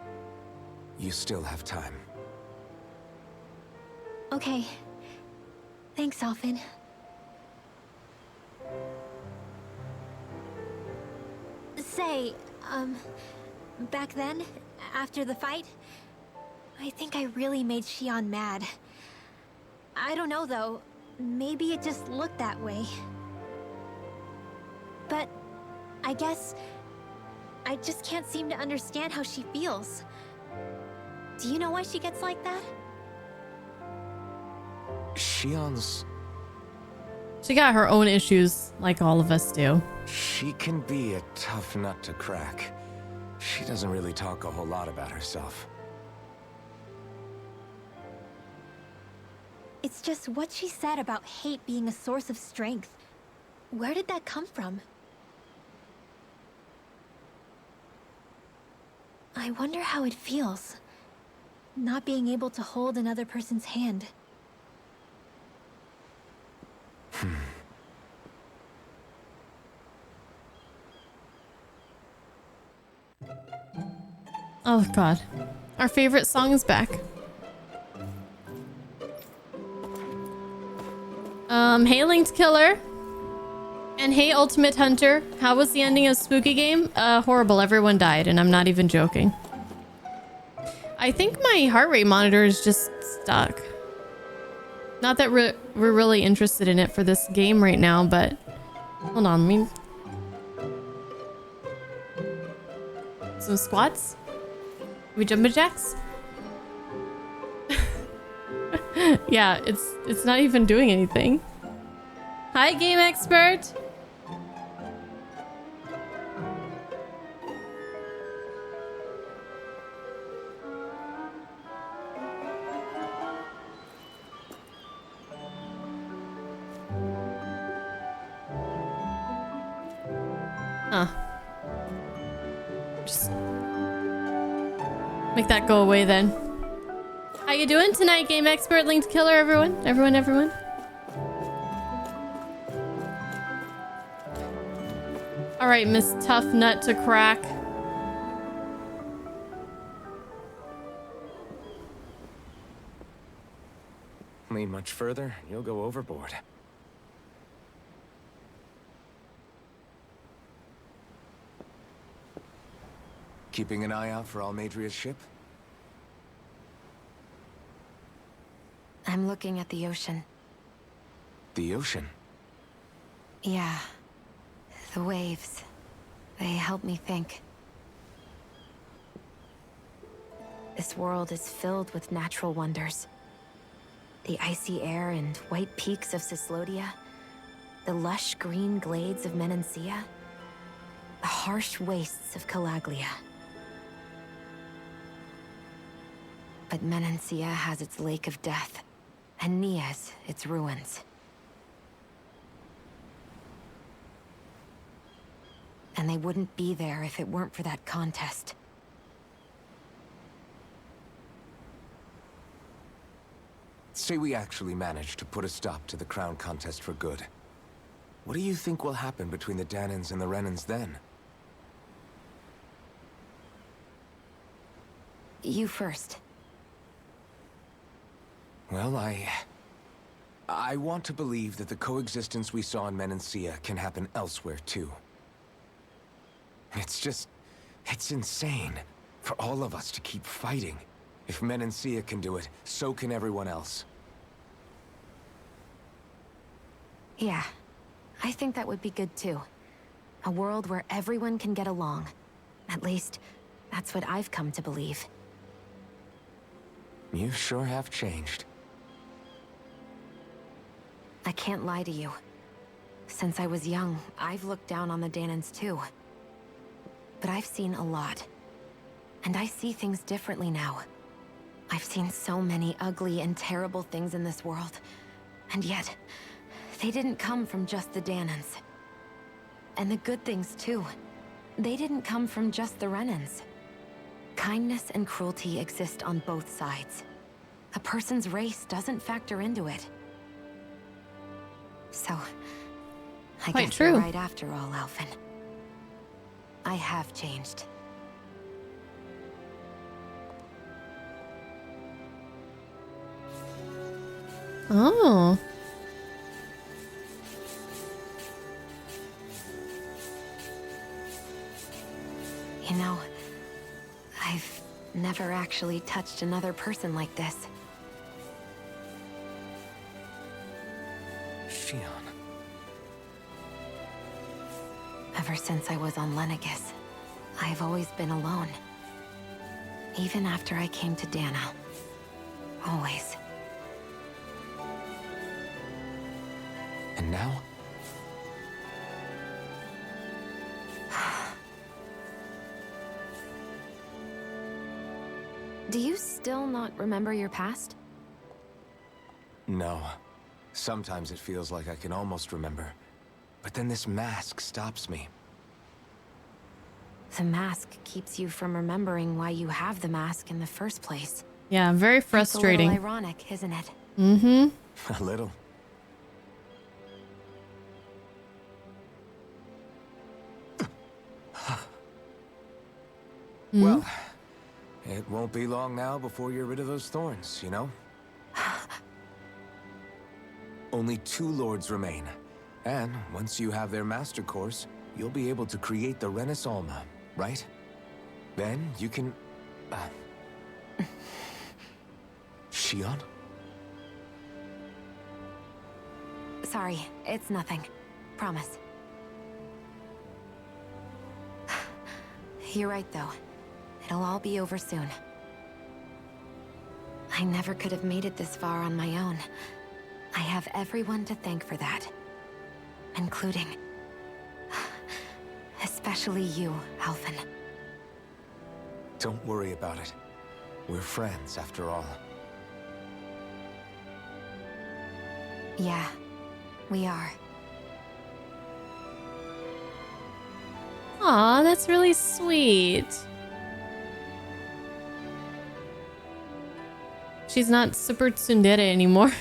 You still have time.
Okay. Thanks, Alphen. Say, back then, after the fight, I think I really made Shion mad. I don't know, though. Maybe it just looked that way. But I guess I just can't seem to understand how she feels. Do you know why she gets like that?
Shion's...
She got her own issues, like all of us do.
She can be a tough nut to crack. She doesn't really talk a whole lot about herself.
It's just what she said about hate being a source of strength. Where did that come from? I wonder how it feels, not being able to hold another person's hand.
Oh god. Our favorite song is back. Hey Linked Killer. And hey Ultimate Hunter. How was the ending of Spooky Game? Horrible. Everyone died, and I'm not even joking. I think my heart rate monitor is just stuck. Not that we're really interested in it for this game right now, but... Hold on, some squats? We jumping jacks? Yeah, it's not even doing anything. Hi, Game Expert! Huh. Just make that go away then. How you doing tonight, Game Expert, Linked Killer, everyone? Everyone? Alright, Miss Tough Nut to crack.
Lean much further, you'll go overboard. Keeping an eye out for Almadria's ship?
I'm looking at the ocean.
The ocean?
Yeah. The waves. They help me think. This world is filled with natural wonders. The icy air and white peaks of Cislodia, the lush green glades of Menancia, the harsh wastes of Calaglia. But Menancia has its Lake of Death, and Nias its ruins. And they wouldn't be there if it weren't for that contest.
Say we actually managed to put a stop to the crown contest for good. What do you think will happen between the Danans and the Renans then?
You first.
Well, I want to believe that the coexistence we saw in Menancia can happen elsewhere, too. It's insane for all of us to keep fighting. If Menancia can do it, so can everyone else.
Yeah, I think that would be good too. A world where everyone can get along. At least, that's what I've come to believe.
You sure have changed.
I can't lie to you. Since I was young, I've looked down on the Danans too. But I've seen a lot. And I see things differently now. I've seen so many ugly and terrible things in this world. And yet, they didn't come from just the Danans. And the good things too. They didn't come from just the Renans. Kindness and cruelty exist on both sides. A person's race doesn't factor into it. So, I
Quite
guess
true.
you're right after all, Alphen. I have changed.
Oh.
You know, I've never actually touched another person like this.
Shion.
Ever since I was on Lenegis, I've always been alone. Even after I came to Dana. Always.
And now?
Do you still not remember your past?
No. Sometimes it feels like I can almost remember. But then this mask stops me.
The mask keeps you from remembering why you have the mask in the first place.
Yeah, very frustrating.
It's a little ironic, isn't it?
Mm-hmm.
A little. Well, it won't be long now before you're rid of those thorns, you know? Only 2 lords remain. And once you have their master course, you'll be able to create the Renis Alma, right? Then you can... Shion?
Sorry, it's nothing. Promise. You're right, though. It'll all be over soon. I never could have made it this far on my own. I have everyone to thank for that. Including... especially you, Alphen.
Don't worry about it. We're friends, after all.
Yeah, we are.
Aw, that's really sweet. She's not super tsundere anymore.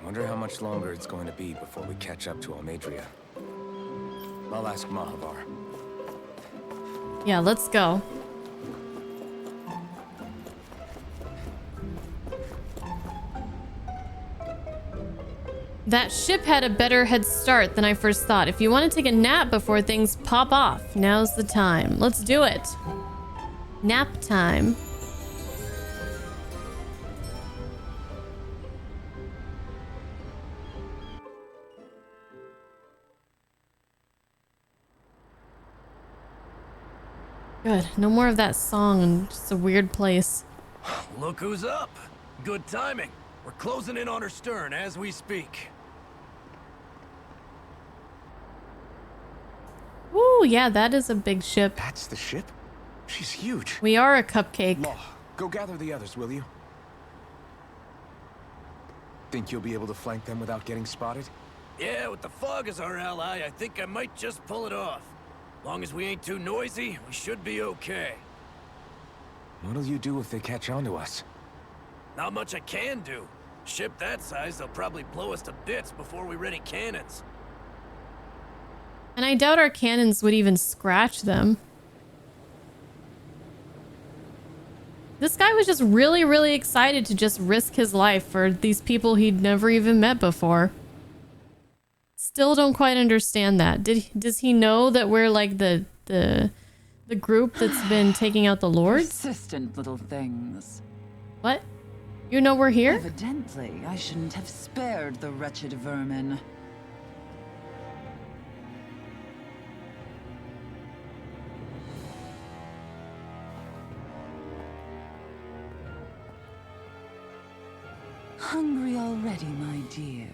Wonder how much longer it's going to be before we catch up to Almadria. I'll ask Mahavar.
Yeah, let's go. That ship had a better head start than I first thought. If you want to take a nap before things pop off, now's the time. Let's do it. Nap time. Good. No more of that song in just a weird place.
Look who's up. Good timing. We're closing in on her stern as we speak.
Ooh, yeah, that is a big ship.
That's the ship? She's huge.
We are a cupcake.
Law, go gather the others, will you? Think you'll be able to flank them without getting spotted?
Yeah, with the fog as our ally, I think I might just pull it off. Long as we ain't too noisy, we should be okay.
What'll you do if they catch on to us?
Not much I can do. Ship that size, they'll probably blow us to bits before we ready cannons.
And I doubt our cannons would even scratch them. This guy was just really, really excited to just risk his life for these people he'd never even met before. Still don't quite understand that. Does he know that we're like the group that's been taking out the lords?
Persistent little things.
What? You know we're here?
Evidently, I shouldn't have spared the wretched vermin. Hungry already, my dear?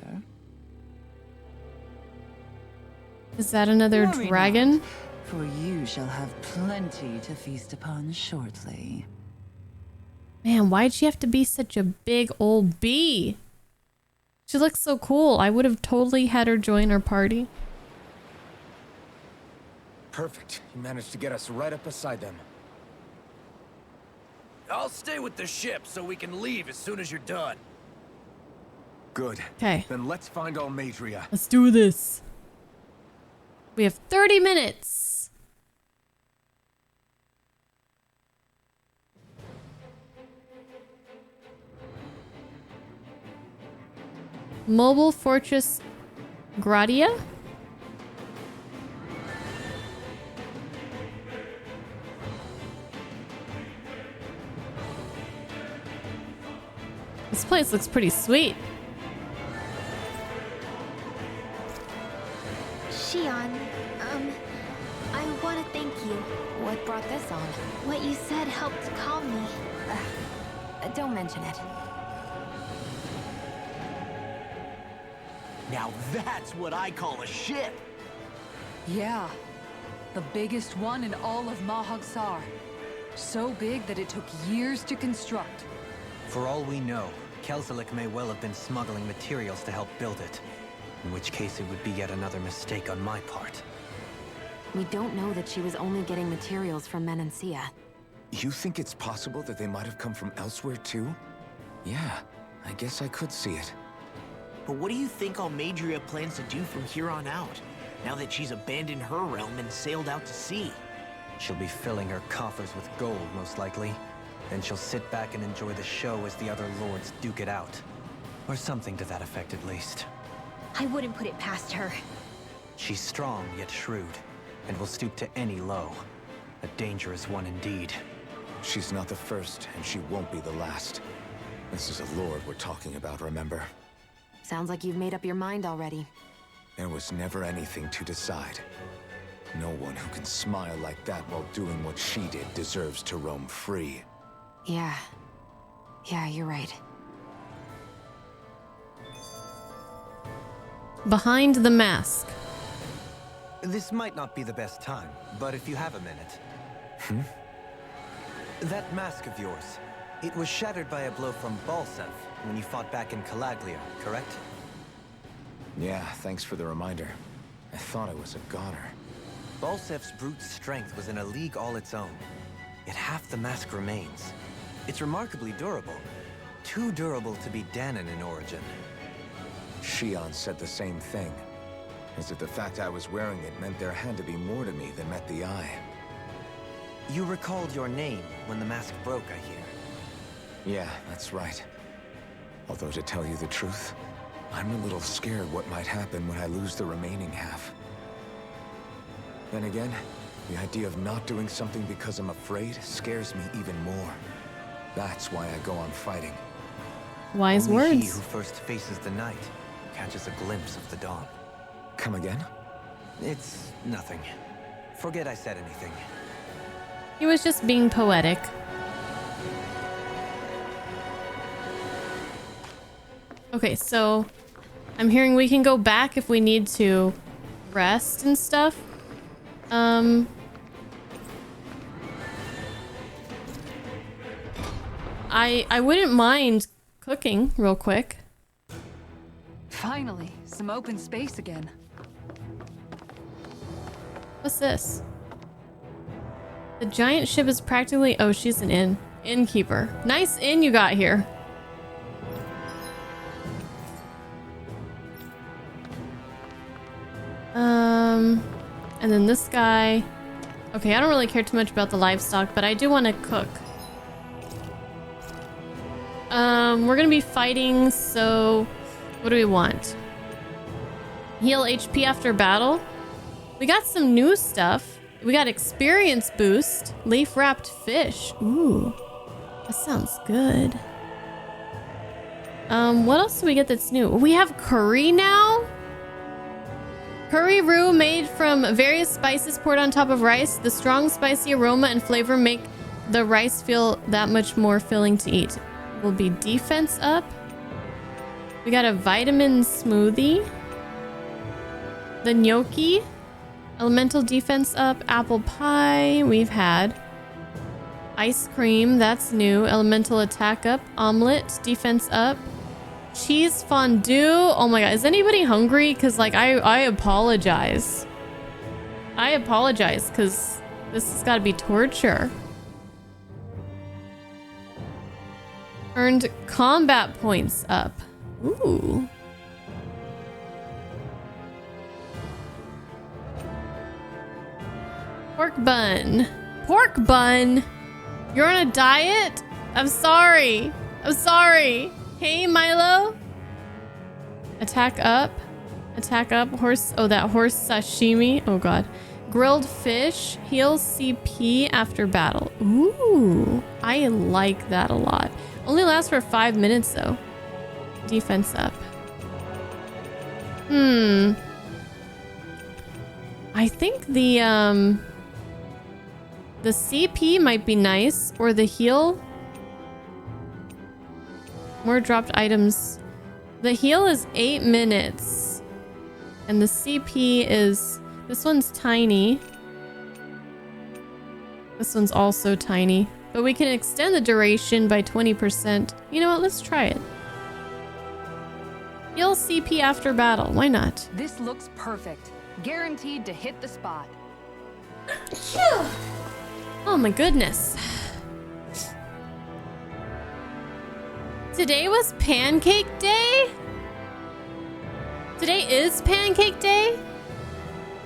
Is that another
Worry
dragon?
not, for you shall have plenty to feast upon shortly.
Man, why'd she have to be such a big old bee? She looks so cool. I would have totally had her join our party.
Perfect. You managed to get us right up beside them.
I'll stay with the ship so we can leave as soon as you're done.
Good.
Okay.
Then let's find Almadria.
Let's do this. We have 30 minutes. Mobile Fortress Gradia? This place looks pretty sweet.
Shion, I want to thank you. What brought this on?
What you said helped calm me.
Don't mention it.
Now that's what I call a ship!
Yeah. The biggest one in all of Mahagsar. So big that it took years to construct.
For all we know, Kelzelik may well have been smuggling materials to help build it. In which case it would be yet another mistake on my part.
We don't know that she was only getting materials from Menancia.
You think it's possible that they might have come from elsewhere too? Yeah, I guess I could see it.
But what do you think Almadria plans to do from here on out, now that she's abandoned her realm and sailed out to sea?
She'll be filling her coffers with gold, most likely. Then she'll sit back and enjoy the show as the other lords duke it out. Or something to that effect, at least.
I wouldn't put it past her.
She's strong, yet shrewd, and will stoop to any low. A dangerous one indeed.
She's not the first, and she won't be the last. This is a lord we're talking about, remember?
Sounds like you've made up your mind already.
There was never anything to decide. No one who can smile like that while doing what she did deserves to roam free.
Yeah. Yeah, you're right.
Behind the mask.
This might not be the best time, but if you have a minute. That mask of yours, it was shattered by a blow from Balsef when you fought back in Calaglia, correct?
Yeah, thanks for the reminder. I thought I was a goner.
Balsef's brute strength was in a league all its own. Yet half the mask remains. It's remarkably durable. Too durable to be Danon in origin.
Shion said the same thing. As if the fact I was wearing it meant there had to be more to me than met the eye.
You recalled your name when the mask broke, I hear.
Yeah, that's right. Although to tell you the truth, I'm a little scared what might happen when I lose the remaining half. Then again, the idea of not doing something because I'm afraid scares me even more. That's why I go on fighting.
Wise
Only he
words.
who first faces the night catches a glimpse of the dawn.
Come again?
It's nothing. Forget I said anything.
He was just being poetic. Okay, so I'm hearing we can go back if we need to rest and stuff. I wouldn't mind cooking real quick.
Finally, some open space again.
What's this? The giant ship is practically... Oh, she's an innkeeper. Nice inn you got here. And then this guy. Okay, I don't really care too much about the livestock, but I do want to cook. We're gonna be fighting, so what do we want? Heal HP after battle. We got some new stuff. We got experience boost, leaf wrapped fish. Ooh, that sounds good. What else do we get that's new? We have curry now. Curry roux made from various spices poured on top of rice. The strong spicy aroma and flavor make the rice feel that much more filling to eat. Will be defense up. We got a vitamin smoothie. The gnocchi. Elemental defense up. Apple pie. We've had. Ice cream. That's new. Elemental attack up. Omelet. Defense up. Cheese fondue. Oh my god. Is anybody hungry? Because like I apologize. I apologize because this has got to be torture. Earned combat points up. Ooh. Pork bun. Pork bun? You're on a diet? I'm sorry. I'm sorry. Hey, Milo. Attack up. Attack up. Horse. Oh, that horse sashimi. Oh, God. Grilled fish. Heals CP after battle. Ooh. I like that a lot. Only lasts for 5 minutes, though. Defense up. I think the CP might be nice. Or the heal. More dropped items. The heal is 8 minutes. And the CP is... This one's tiny. This one's also tiny. But we can extend the duration by 20%. You know what? Let's try it. Heal CP after battle. Why not?
This looks perfect. Guaranteed to hit the spot.
Oh my goodness. Today was pancake day? Today is pancake day?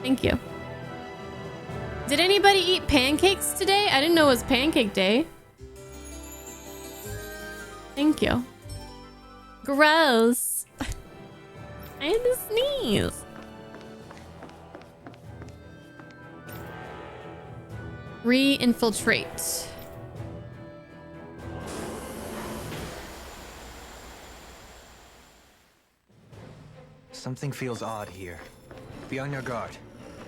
Thank you. Did anybody eat pancakes today? I didn't know it was pancake day. Thank you. Gross. I had to sneeze. Re-infiltrate.
Something feels odd here. Be on your guard.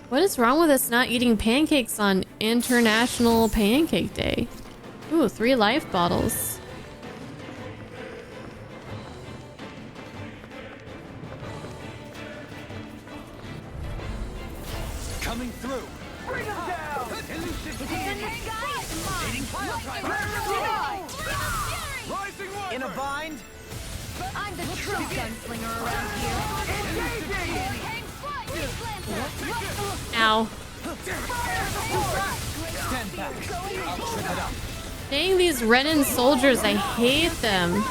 What is wrong with us not eating pancakes on International Pancake Day? Ooh, 3 life bottles.
Coming through. Bring him down. Elusive deity. Dating pile driver. Rising water. In a bind.
I'm the true gunslinger around here.
Ow.
Stand back. I'll trip it up.
Dang, these Renin soldiers, I hate them.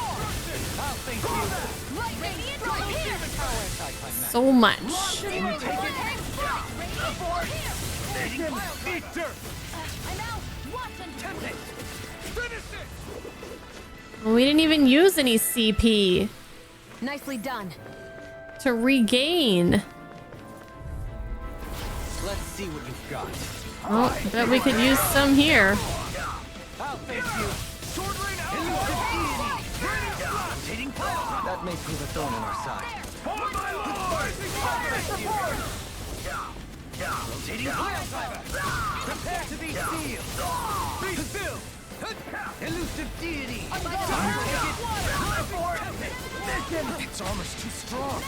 So much.
Can you take it?
Well, we didn't even use any CP
Nicely done.
to regain.
Let's see what you've got.
Oh, bet we could use some here.
I'll face you. Sword rain out. Elusive deity. Rotating pile driver. That may prove a thorn in our side. For my lord! Rotating pile driver. Prepare to be sealed.
Be still! Elusive deity!
Its armor's too strong.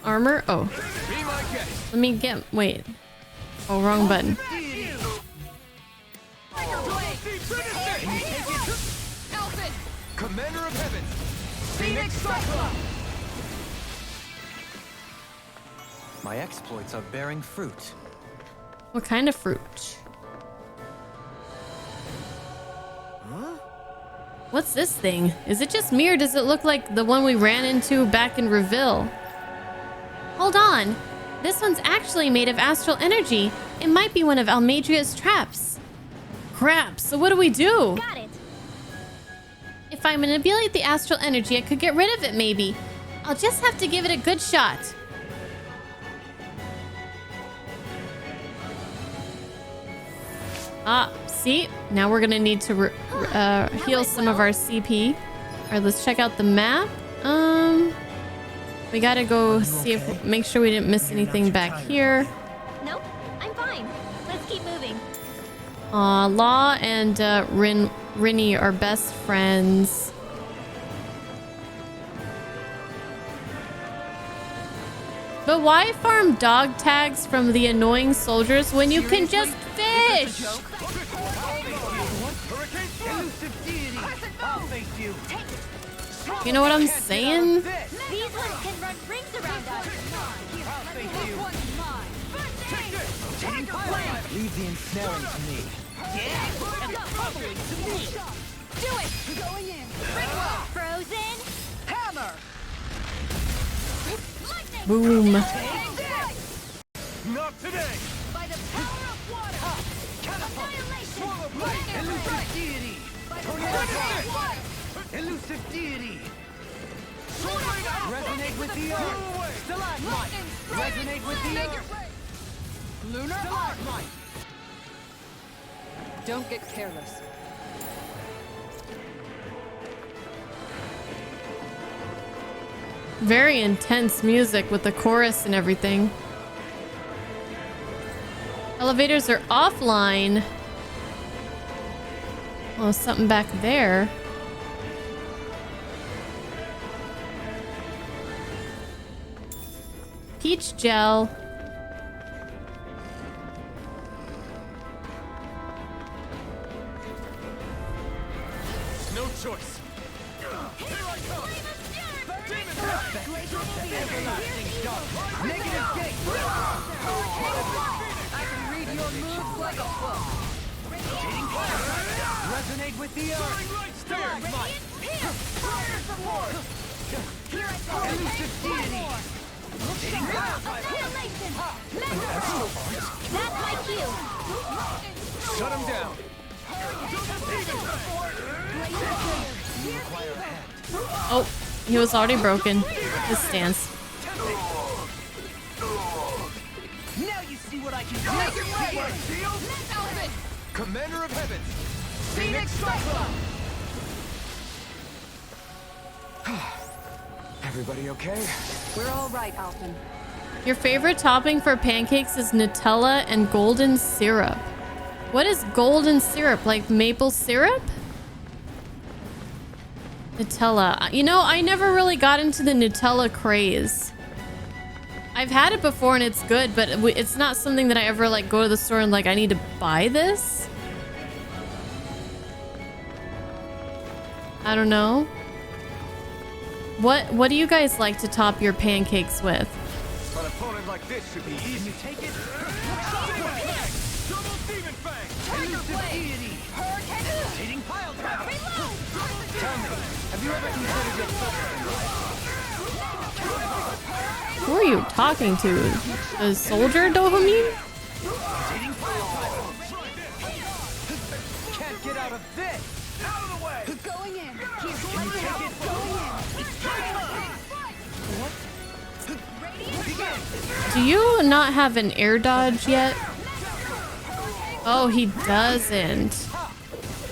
Armor? Oh.
Be my guest!
Let me get... Wait. Oh, wrong button.
Commander of Heaven! Phoenix Cyclone!
My exploits are bearing fruit.
What kind of fruit? What's this thing? Is it just me or does it look like the one we ran into back in Reveal? Hold on. This one's actually made of astral energy. It might be one of Almadria's traps. Crap, so what do we do?
Got it.
If I manipulate the astral energy, I could get rid of it maybe. I'll just have to give it a good shot. Ah, see? Now we're gonna need to heal some of our CP. Alright, let's check out the map. We gotta go see if... Make sure we didn't miss anything back here.
Nope, I'm fine. Let's keep moving.
Law and Rinny are best friends. But why farm dog tags from the annoying soldiers when you can just fish? You know what I'm saying?
These ones can run rings around us.
Leave the ensnaring to me.
Do it! Going in. Frozen. Hammer.
Boom.
Not today!
By the power of water. Annihilation.
Elusive deity! Elusive deity! Resonate with the earth! Stalagmite! Resonate with the earth! Lunar Stalagmite!
Don't get careless.
Very intense music with the chorus and everything. Elevators are offline. Oh, something back there. Peach gel.
No choice! Here I come! Demon everlasting darkness! Negative gate! I can read your moves like a book! Resonate with the earth! Stalagmite! Fire for more! Here I come! Elusive deity!
Annihilation. That's my cue.
Shut him down!
Oh, he was already broken. His stance.
Now you see what I can do! Commander of Heaven! Phoenix Cyclone!
Everybody okay?
We're all right, Alphen.
Your favorite topping for pancakes is Nutella and golden syrup. What is golden syrup? Like maple syrup? Nutella. You know, I never really got into the Nutella craze. I've had it before and it's good, but it's not something that I ever like go to the store and like I need to buy this. I don't know. What do you guys like to top your pancakes with?
An opponent like this should be easy. Can you take it? Double demon fang! Elusive deity! Rotating pile driver! Tell me, have you ever considered your footprint?
Who are you talking to? The soldier Dohamine?
Rotating pile driver! Can't get out of this! Out of the way!
Going in.
Can you take it?
Do you not have an air dodge yet? Oh, he doesn't.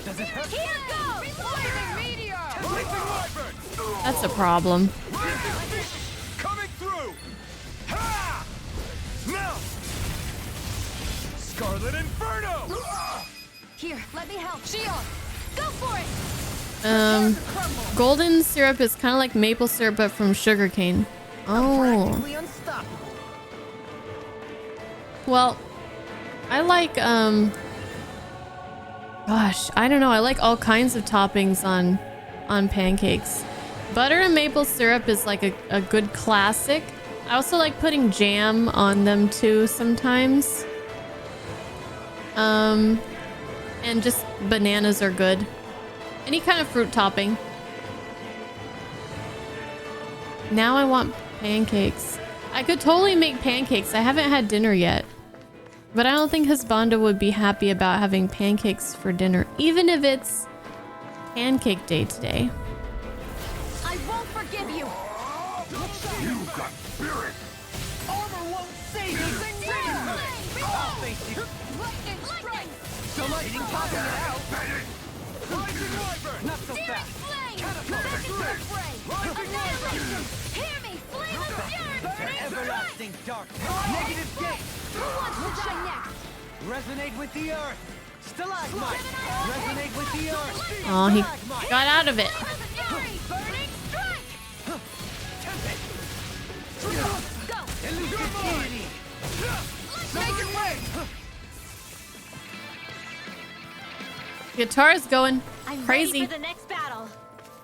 Does it hurt?
That's a problem.
Coming through! Ha! Now! Scarlet Inferno!
Here, let me help.
Shield!
Go for it!
Golden syrup is kind of like maple syrup, but from sugarcane. Oh.
Practically unstoppable.
Well, I like, gosh, I don't know. I like all kinds of toppings on pancakes. Butter and maple syrup is like a good classic. I also like putting jam on them too sometimes. And just bananas are good. Any kind of fruit topping. Now I want pancakes. I could totally make pancakes. I haven't had dinner yet. But I don't think Husbanda would be happy about having pancakes for dinner, even if it's pancake day today.
I won't forgive you!
You got spirit! Armor won't save you! I'll face you! Lightning strike! So lightning popping it out! Rising Wyvern! Not so fast! Catapult! Rising Wyvern!
Hear me! Flame of fury! Burning
Everlasting dark! Negative gate!
Who wants to die next?
Resonate with the earth! Stalagmite! Resonate with the earth!
Oh, he got out of it.
Fury! Burning strike! Go!
Elusive deity! Make it way!
Guitar's going
I'm
crazy.
ready for the next battle.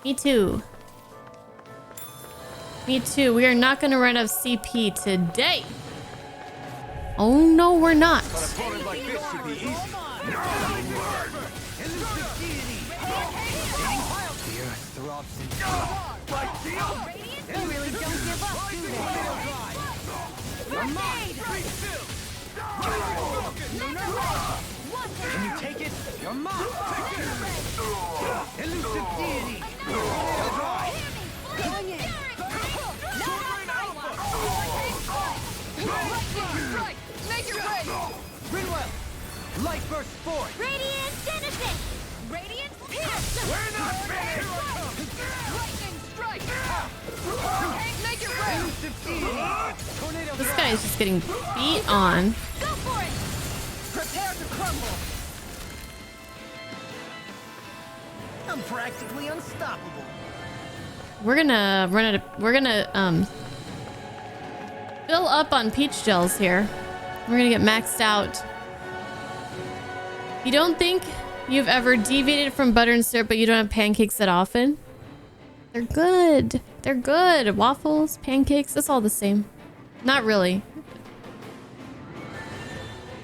Me too. Me too. We are not going to run out of CP today. Oh, no, we're not.
Opponent like this should be easy.
Elusive deity!
The earth throbs in
You really don't give up, do they?
Can you take it? You're mine! Elusive deity!
Going in!
Make it ready! Rinwell! Light burst forth!
Radiant Genesis! Radiant Pierce!
We're not finished!
Lightning strike!
Make it ready! Elusive deity! Tornado
This guy is just getting beat on.
Go for it!
Prepare to crumble! I'm practically unstoppable.
We're gonna run out of, we're gonna fill up on peach gels here. We're gonna get maxed out. You don't think you've ever deviated from butter and syrup, but you don't have pancakes that often? They're good. They're good. Waffles, pancakes, it's all the same. Not really.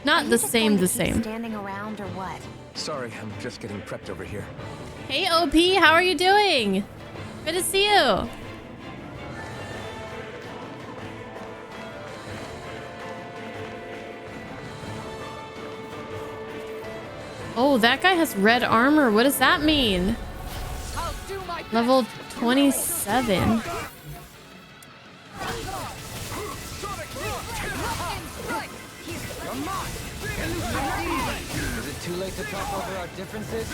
Not the same, the same.
Standing around or what?
Sorry, I'm just getting prepped over here.
Hey OP, how are you doing? Good to see you. Oh, that guy has red armor. What does that mean?
I'll do my
Level 27.
Is it too late to talk over our differences?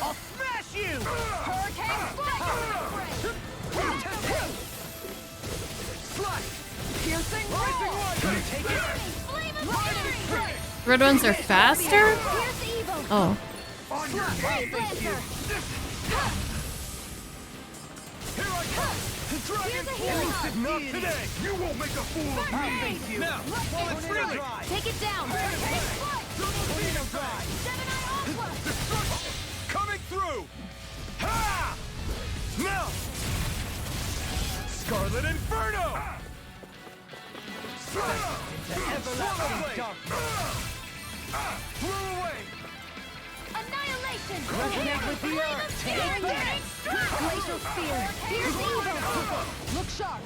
I'll smash you!
Red ones are faster? Oh.
Not today! You won't make a fool of me! Now, while it's really
Take it down!
coming through! Ha! Now! Scarlet Inferno! Into everlasting darkness! Flew away!
Annihilation!
Resonate with the earth! Take that!
Glacial Spear! Here's evil!
Look sharp!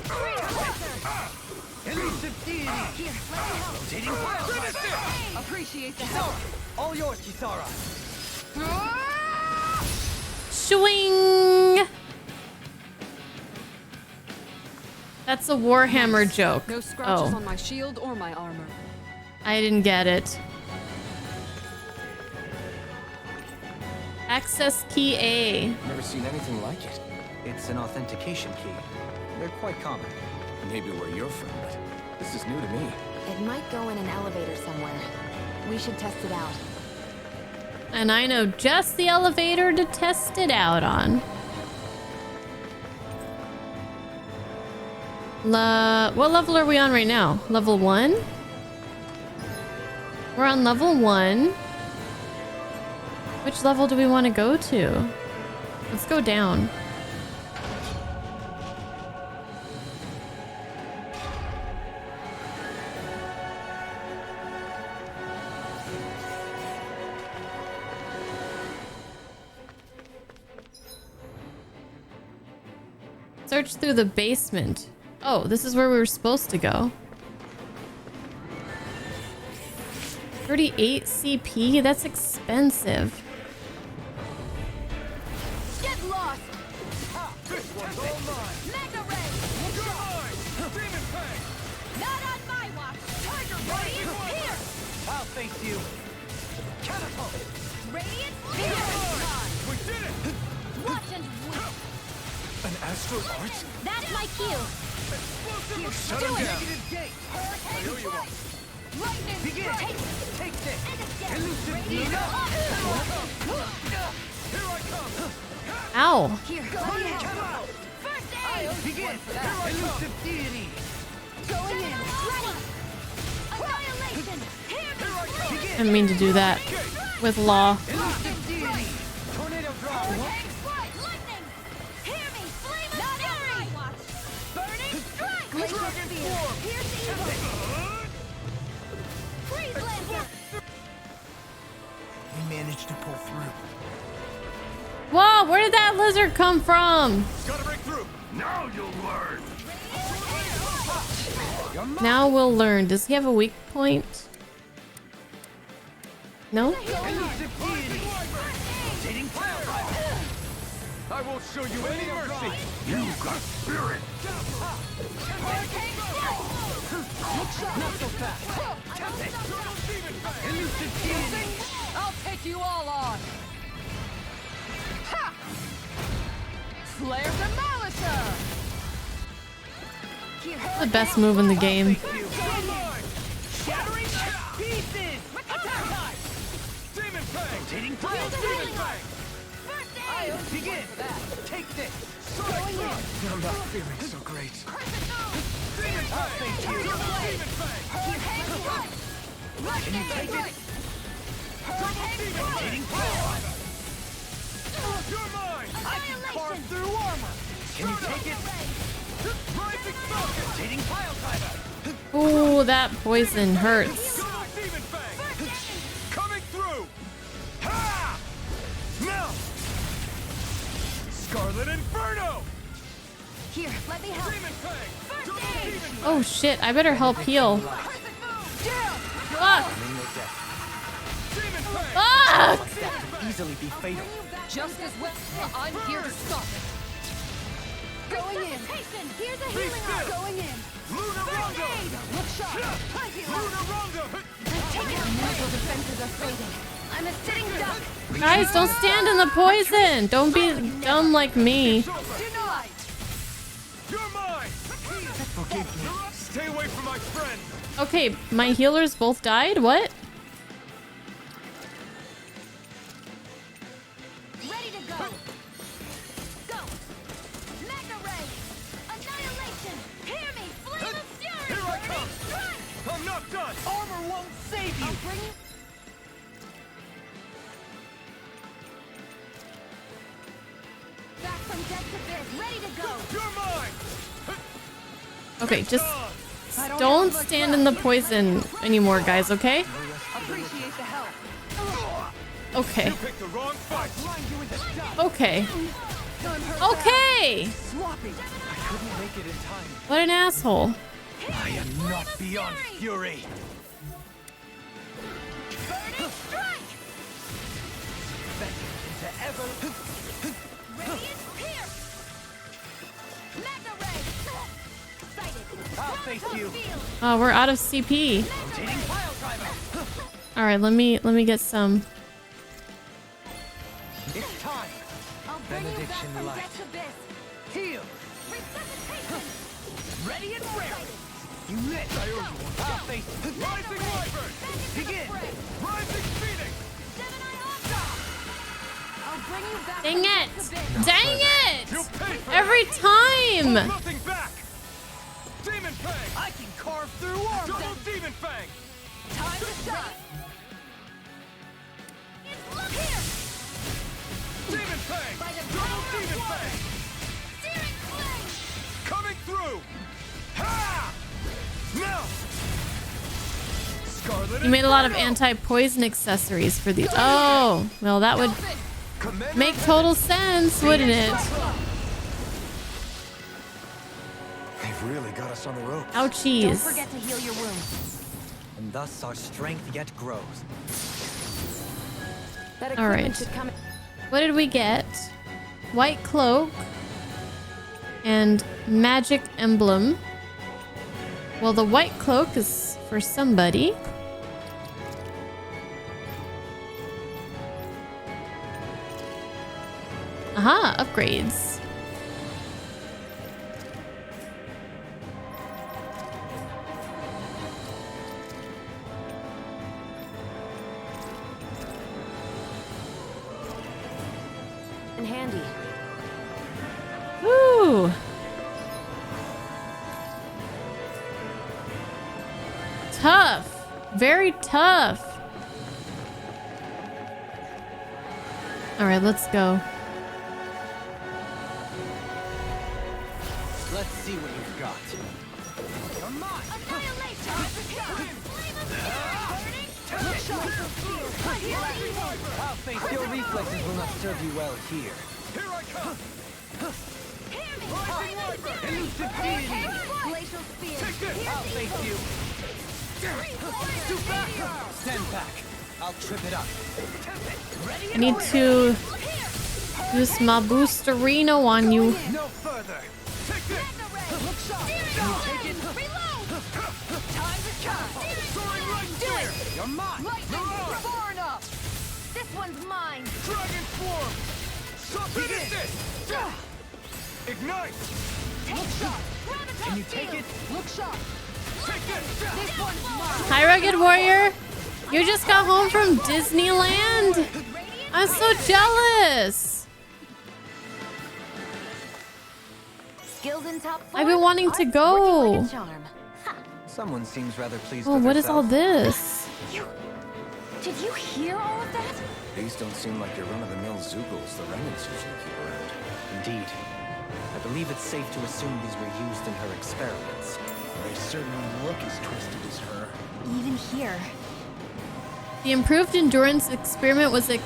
Elusive deity!
Here, let me help!
Rotating pile!
Appreciate the
Kisara! All yours, Kisara!
Swing! That's a Warhammer joke.
No scratches
Oh.
on my shield or my armor.
I didn't get it. Access key A.
Never seen anything like it.
It's an authentication key. They're quite common.
Maybe where you're from, but this is new to me.
It might go in an elevator somewhere. We should test it out.
And I know just the elevator to test it out on. What level are we on right now? Level 1? We're on level 1. Which level do we want to go to? Let's go down. Search through the basement. Oh, this is where we were supposed to go. 38 CP? That's expensive.
Get lost! This one's all mine! Mega Ray! You're mine! Demon Fang! Not on my watch! Tiger Radiant here!
I'll face you. Catapult!
Radiant here!
We did it!
Watch and wait!
An astral art?
That's my cue!
Shut him down! Negative gate!
Hurricane strike! Lightning
Begin!
strike!
Take this!
Elusive
Radiant!
Here
Here I come!
Ow.
Here,
Catapult!
First aid!
Begin! Here I come! Elusive deity!
Going in! Ready! Annihilation! Hear me!
I didn't mean to do that with law.
Elusive deity! Tornado drop!
Hurricane strike! Lightning! Hear me! Flame of fury! Burning strike! Laser spear! Pierce evil! Freeze lancer!
We managed to pull through.
Whoa, where did that lizard come from?
Gotta break through! Now you'll learn!
Now we'll learn. Does he have a weak point? No?
Elusive deity! Rotating pile driver! I won't show you any mercy! You got spirit!
Hurricane strike!
Not so fast! Elusive deity!
I'll take you all on! Ha! Flare Demolisher!
The best move in the game.
Shattering pieces! Attack time! Demon Fang! Rotating pile! Demon Fang! Begin! Take this!
Going in!
I'm not feeling so great.
Demon Fang! Demon Fang!
Hurricane strike! Lightning strike! Hurricane strike!
Rotating pile! You're mine! I can carve through armor! Can you take it? Rising Falcon! Rotating pile driver!
Ooh, that poison hurts.
Demon Fang! Coming through! Ha! Melt! Scarlet Inferno!
Here, let me help.
Demon Fang!
Oh shit, I better help heal. Fuck! Fuck!
Easily be fatal.
Just as well. I'm here to stop it. Going in. Here's a healing arm. Going in.
Luna Rondo!
Look sharp. Plenty left.
Luna Rondo!
Mental defenses are fading. I'm a sitting duck.
Guys, don't stand in the poison. Don't be dumb like me.
Denied.
You're mine!
Forgive me.
Stay away from my friend!
Okay, my healers both died? What?
Ready to go. Go. Mega ray. Annihilation. Hear me. Flame of fury.
Here I come.
Strike.
I'm not done! Armor won't save you!
I'll bring you. Back from death to birth. Ready to go.
You're mine!
Okay, just don't stand in the poison anymore, guys, okay?
Appreciate the help.
Okay.
Pick the wrong fight! Blind you into dust!
Okay. Okay!
Sloppy.
I couldn't make it in time.
What an asshole.
I am not beyond fury!
Burning strike.
To ever...
Radiant pierce. Mega ray. Sighted.
I'll face you!
Oh, we're out of CP.
Rotating pile driver!
All right, let me get some.
It's time. Benediction light. Heal. Ready and ready. You lit. I'll face Rising Wyvern. Begin. Rising Phoenix.
Dang it! Dang it! Every time!
Nothing back. Demon Fang. I can carve through arms. Double Demon Fang. Time to shine. Look here. Demon Fang. Double Demon Fang. Searing Flame. Coming through. Ha! Now. Scarlet.
You made a lot of anti-poison accessories for these. Oh, well, that would make total sense, wouldn't it?
They've really got us on the ropes.
Ouchies.
Don't forget to heal your wounds.
And thus our strength yet grows.
That
All right.
equipment should come.
What did we get? White cloak and magic emblem. Well, the white cloak is for somebody. Aha, upgrades.
And handy.
Woo! Tough. Very tough. All right, let's go.
Let's see what you've got. Come on! I'll face your reflexes will not serve you well here. Here I come! Elusive deity!
Glacial spear.
Take this! I'll face you! Too fast! Stand back! I'll trip it up.
I need to use my boosterino on you.
No further! Take this! Look sharp! Take it! Reload! Time to shine! Soaring right spear! You're mine!
Lightning far enough. This one's mine.
Dragon Swarm! Begin! Ignite! Look sharp! Can you take it? Look sharp! Take this!
This one's mine.
Hi, Rugged Warrior. You just got home from Disneyland? I'm so jealous.
Skills in top
I've been wanting to
arts
go.
working like a charm.
Someone seems rather pleased
Oh,
with
what is all
herself.
this?
Did you hear all of that?
These don't seem like your run-of-the-mill Zoogles the Remnants usually keep around.
Indeed. I believe it's safe to assume these were used in her experiments.
They certainly look as twisted as her.
Even here.
The improved endurance experiment was a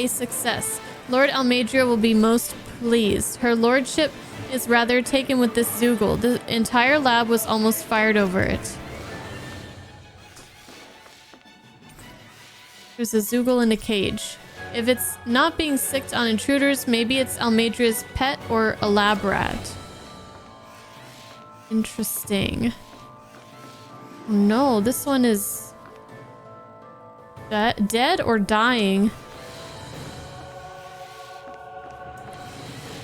success. Lord Almadria will be most pleased. Her lordship is rather taken with this Zoogle. The entire lab was almost fired over it. There's a Zoogle in a cage. If it's not being sicked on intruders, maybe it's Almadria's pet or a lab rat. Interesting. No, this one is dead or dying.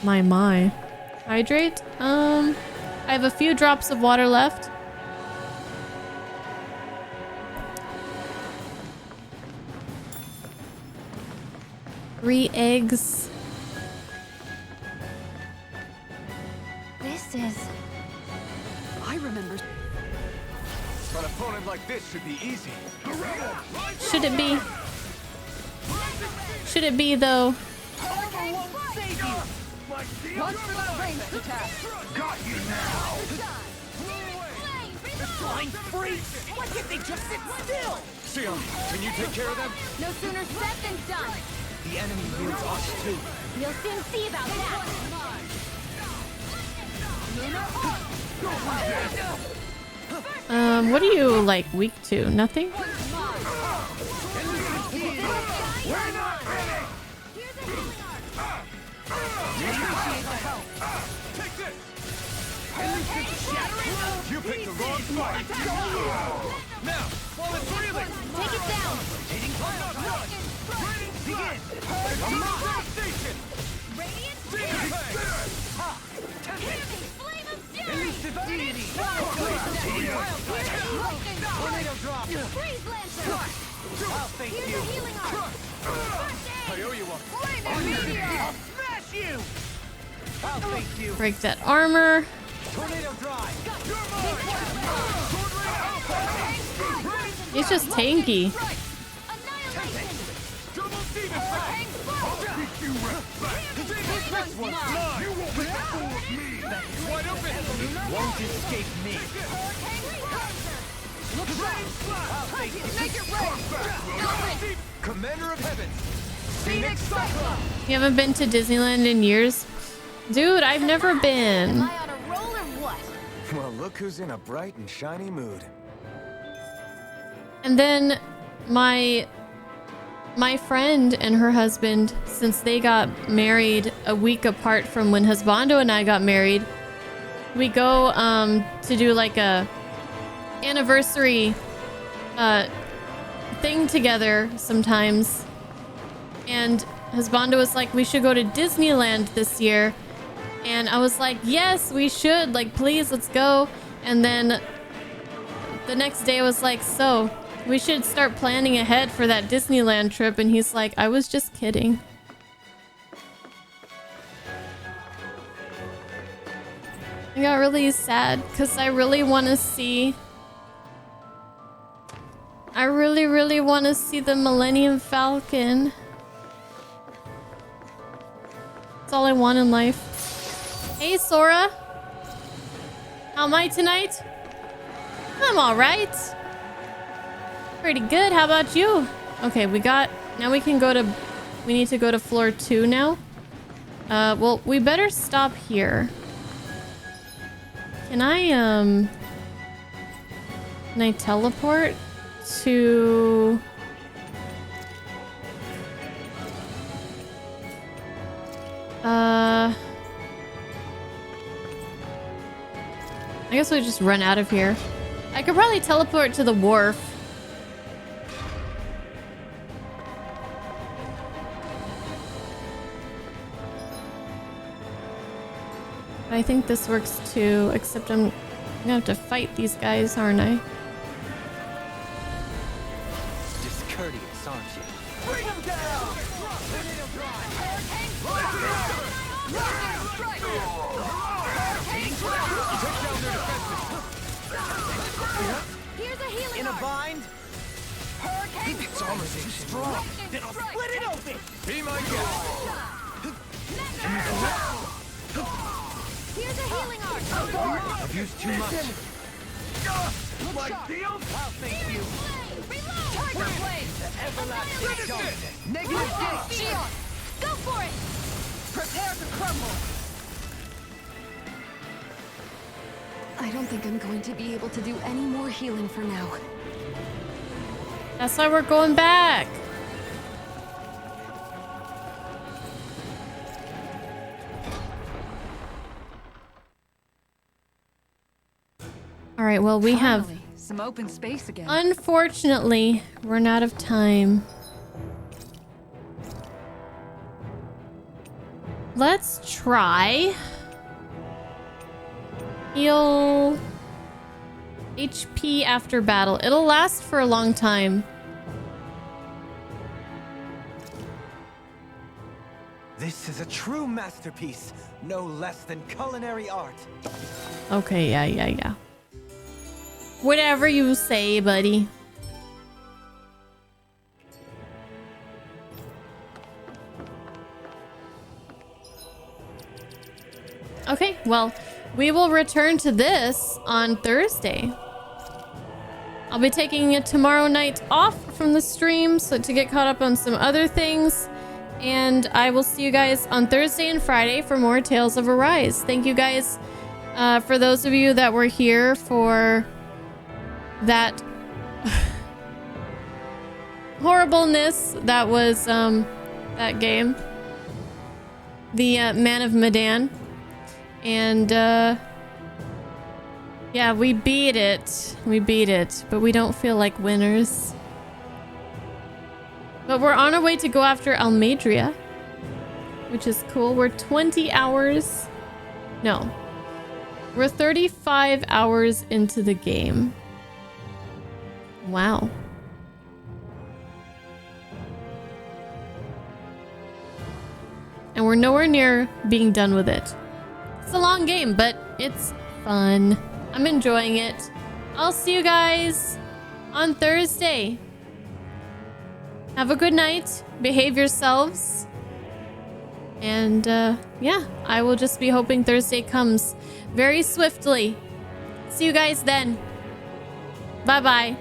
My. Hydrate? I have a few drops of water left. Three eggs.
This is...
I remember.
An opponent like this should be easy.
Should it be? Should it be though?
Armor won't save you. Watch for that ranged attack.
Got you now!
Flying freaks! Why can't they just sit still?
Sion, can you take care of them?
No sooner said than done.
The enemy wields us too.
You'll soon see about that.
What are you like weak to? Nothing?
We're not ready! Take this! You picked the wrong fight! Now,
Take it down! Begin! Radiant Flame of Fury!
Tornado drop!
Freeze Lancer!
I'll face
Here's
you!
a healing arm!
I owe you one!
Flame Meteor!
I'll smash you! I'll face you!
Break that armor.
Tornado drive!
He's just tanky.
Annihilation!
Double demon strike!
You won't be fool of me!
Wide open! Won't escape me! I'll face you!
Make it rain!
Commander of Heavens! Phoenix Cyclone!
You haven't been to Disneyland in years? Dude, I've never been.
Am I on a roll or what?
Well, look who's in a bright and shiny mood.
And then my friend and her husband, since they got married a week apart from when Husbando and I got married, we go to do like a anniversary thing together sometimes. And Husbando was like, we should go to Disneyland this year. And I was like, yes, we should. Like, please, let's go. And then the next day I was like, so we should start planning ahead for that Disneyland trip. And he's like, I was just kidding. I got really sad because I really want to see... I really, really want to see the Millennium Falcon. That's all I want in life. Hey, Sora. How am I tonight? I'm all right. Pretty good. How about you? Okay, now we can go to... We need to go to floor 2 now. Well, we better stop here. Can I teleport to... I guess we just run out of here. I could probably teleport to the wharf. I think this works too, except I'm gonna have to fight these guys, aren't I?
Discourteous, aren't you?
Bring him down! Tornado drive! Take down their defenses!
Here's a healing
In a
arm!
bind?
Its armor's too strong.
Then I'll split it open! Be my guest!
Here's a healing arm!
I've used too much. Like deal? I'll face you.
Tiger Blade!
Everlasting darkness. Negative gate.
Shield! Go for it!
Prepare to crumble.
I don't think I'm going to be able to do any more healing for now.
That's why we're going back. All right, well, we have...
Finally, some open space again.
Unfortunately, run out of time. Let's try... Heal... HP after battle. It'll last for a long time.
This is a true masterpiece, no less than culinary art.
Okay, yeah. Whatever you say, buddy. Okay, well, we will return to this on Thursday. I'll be taking it tomorrow night off from the stream so to get caught up on some other things. And I will see you guys on Thursday and Friday for more Tales of Arise. Thank you guys for those of you that were here for that horribleness that was that game. The Man of Medan. And Yeah, we beat it. We beat it, but we don't feel like winners. But we're on our way to go after Almadria, which is cool. We're 20 hours. No. We're 35 hours into the game. Wow. And we're nowhere near being done with it. It's a long game, but it's fun. I'm enjoying it. I'll see you guys on Thursday. Have a good night. Behave yourselves. And yeah, I will just be hoping Thursday comes very swiftly. See you guys then. Bye-bye.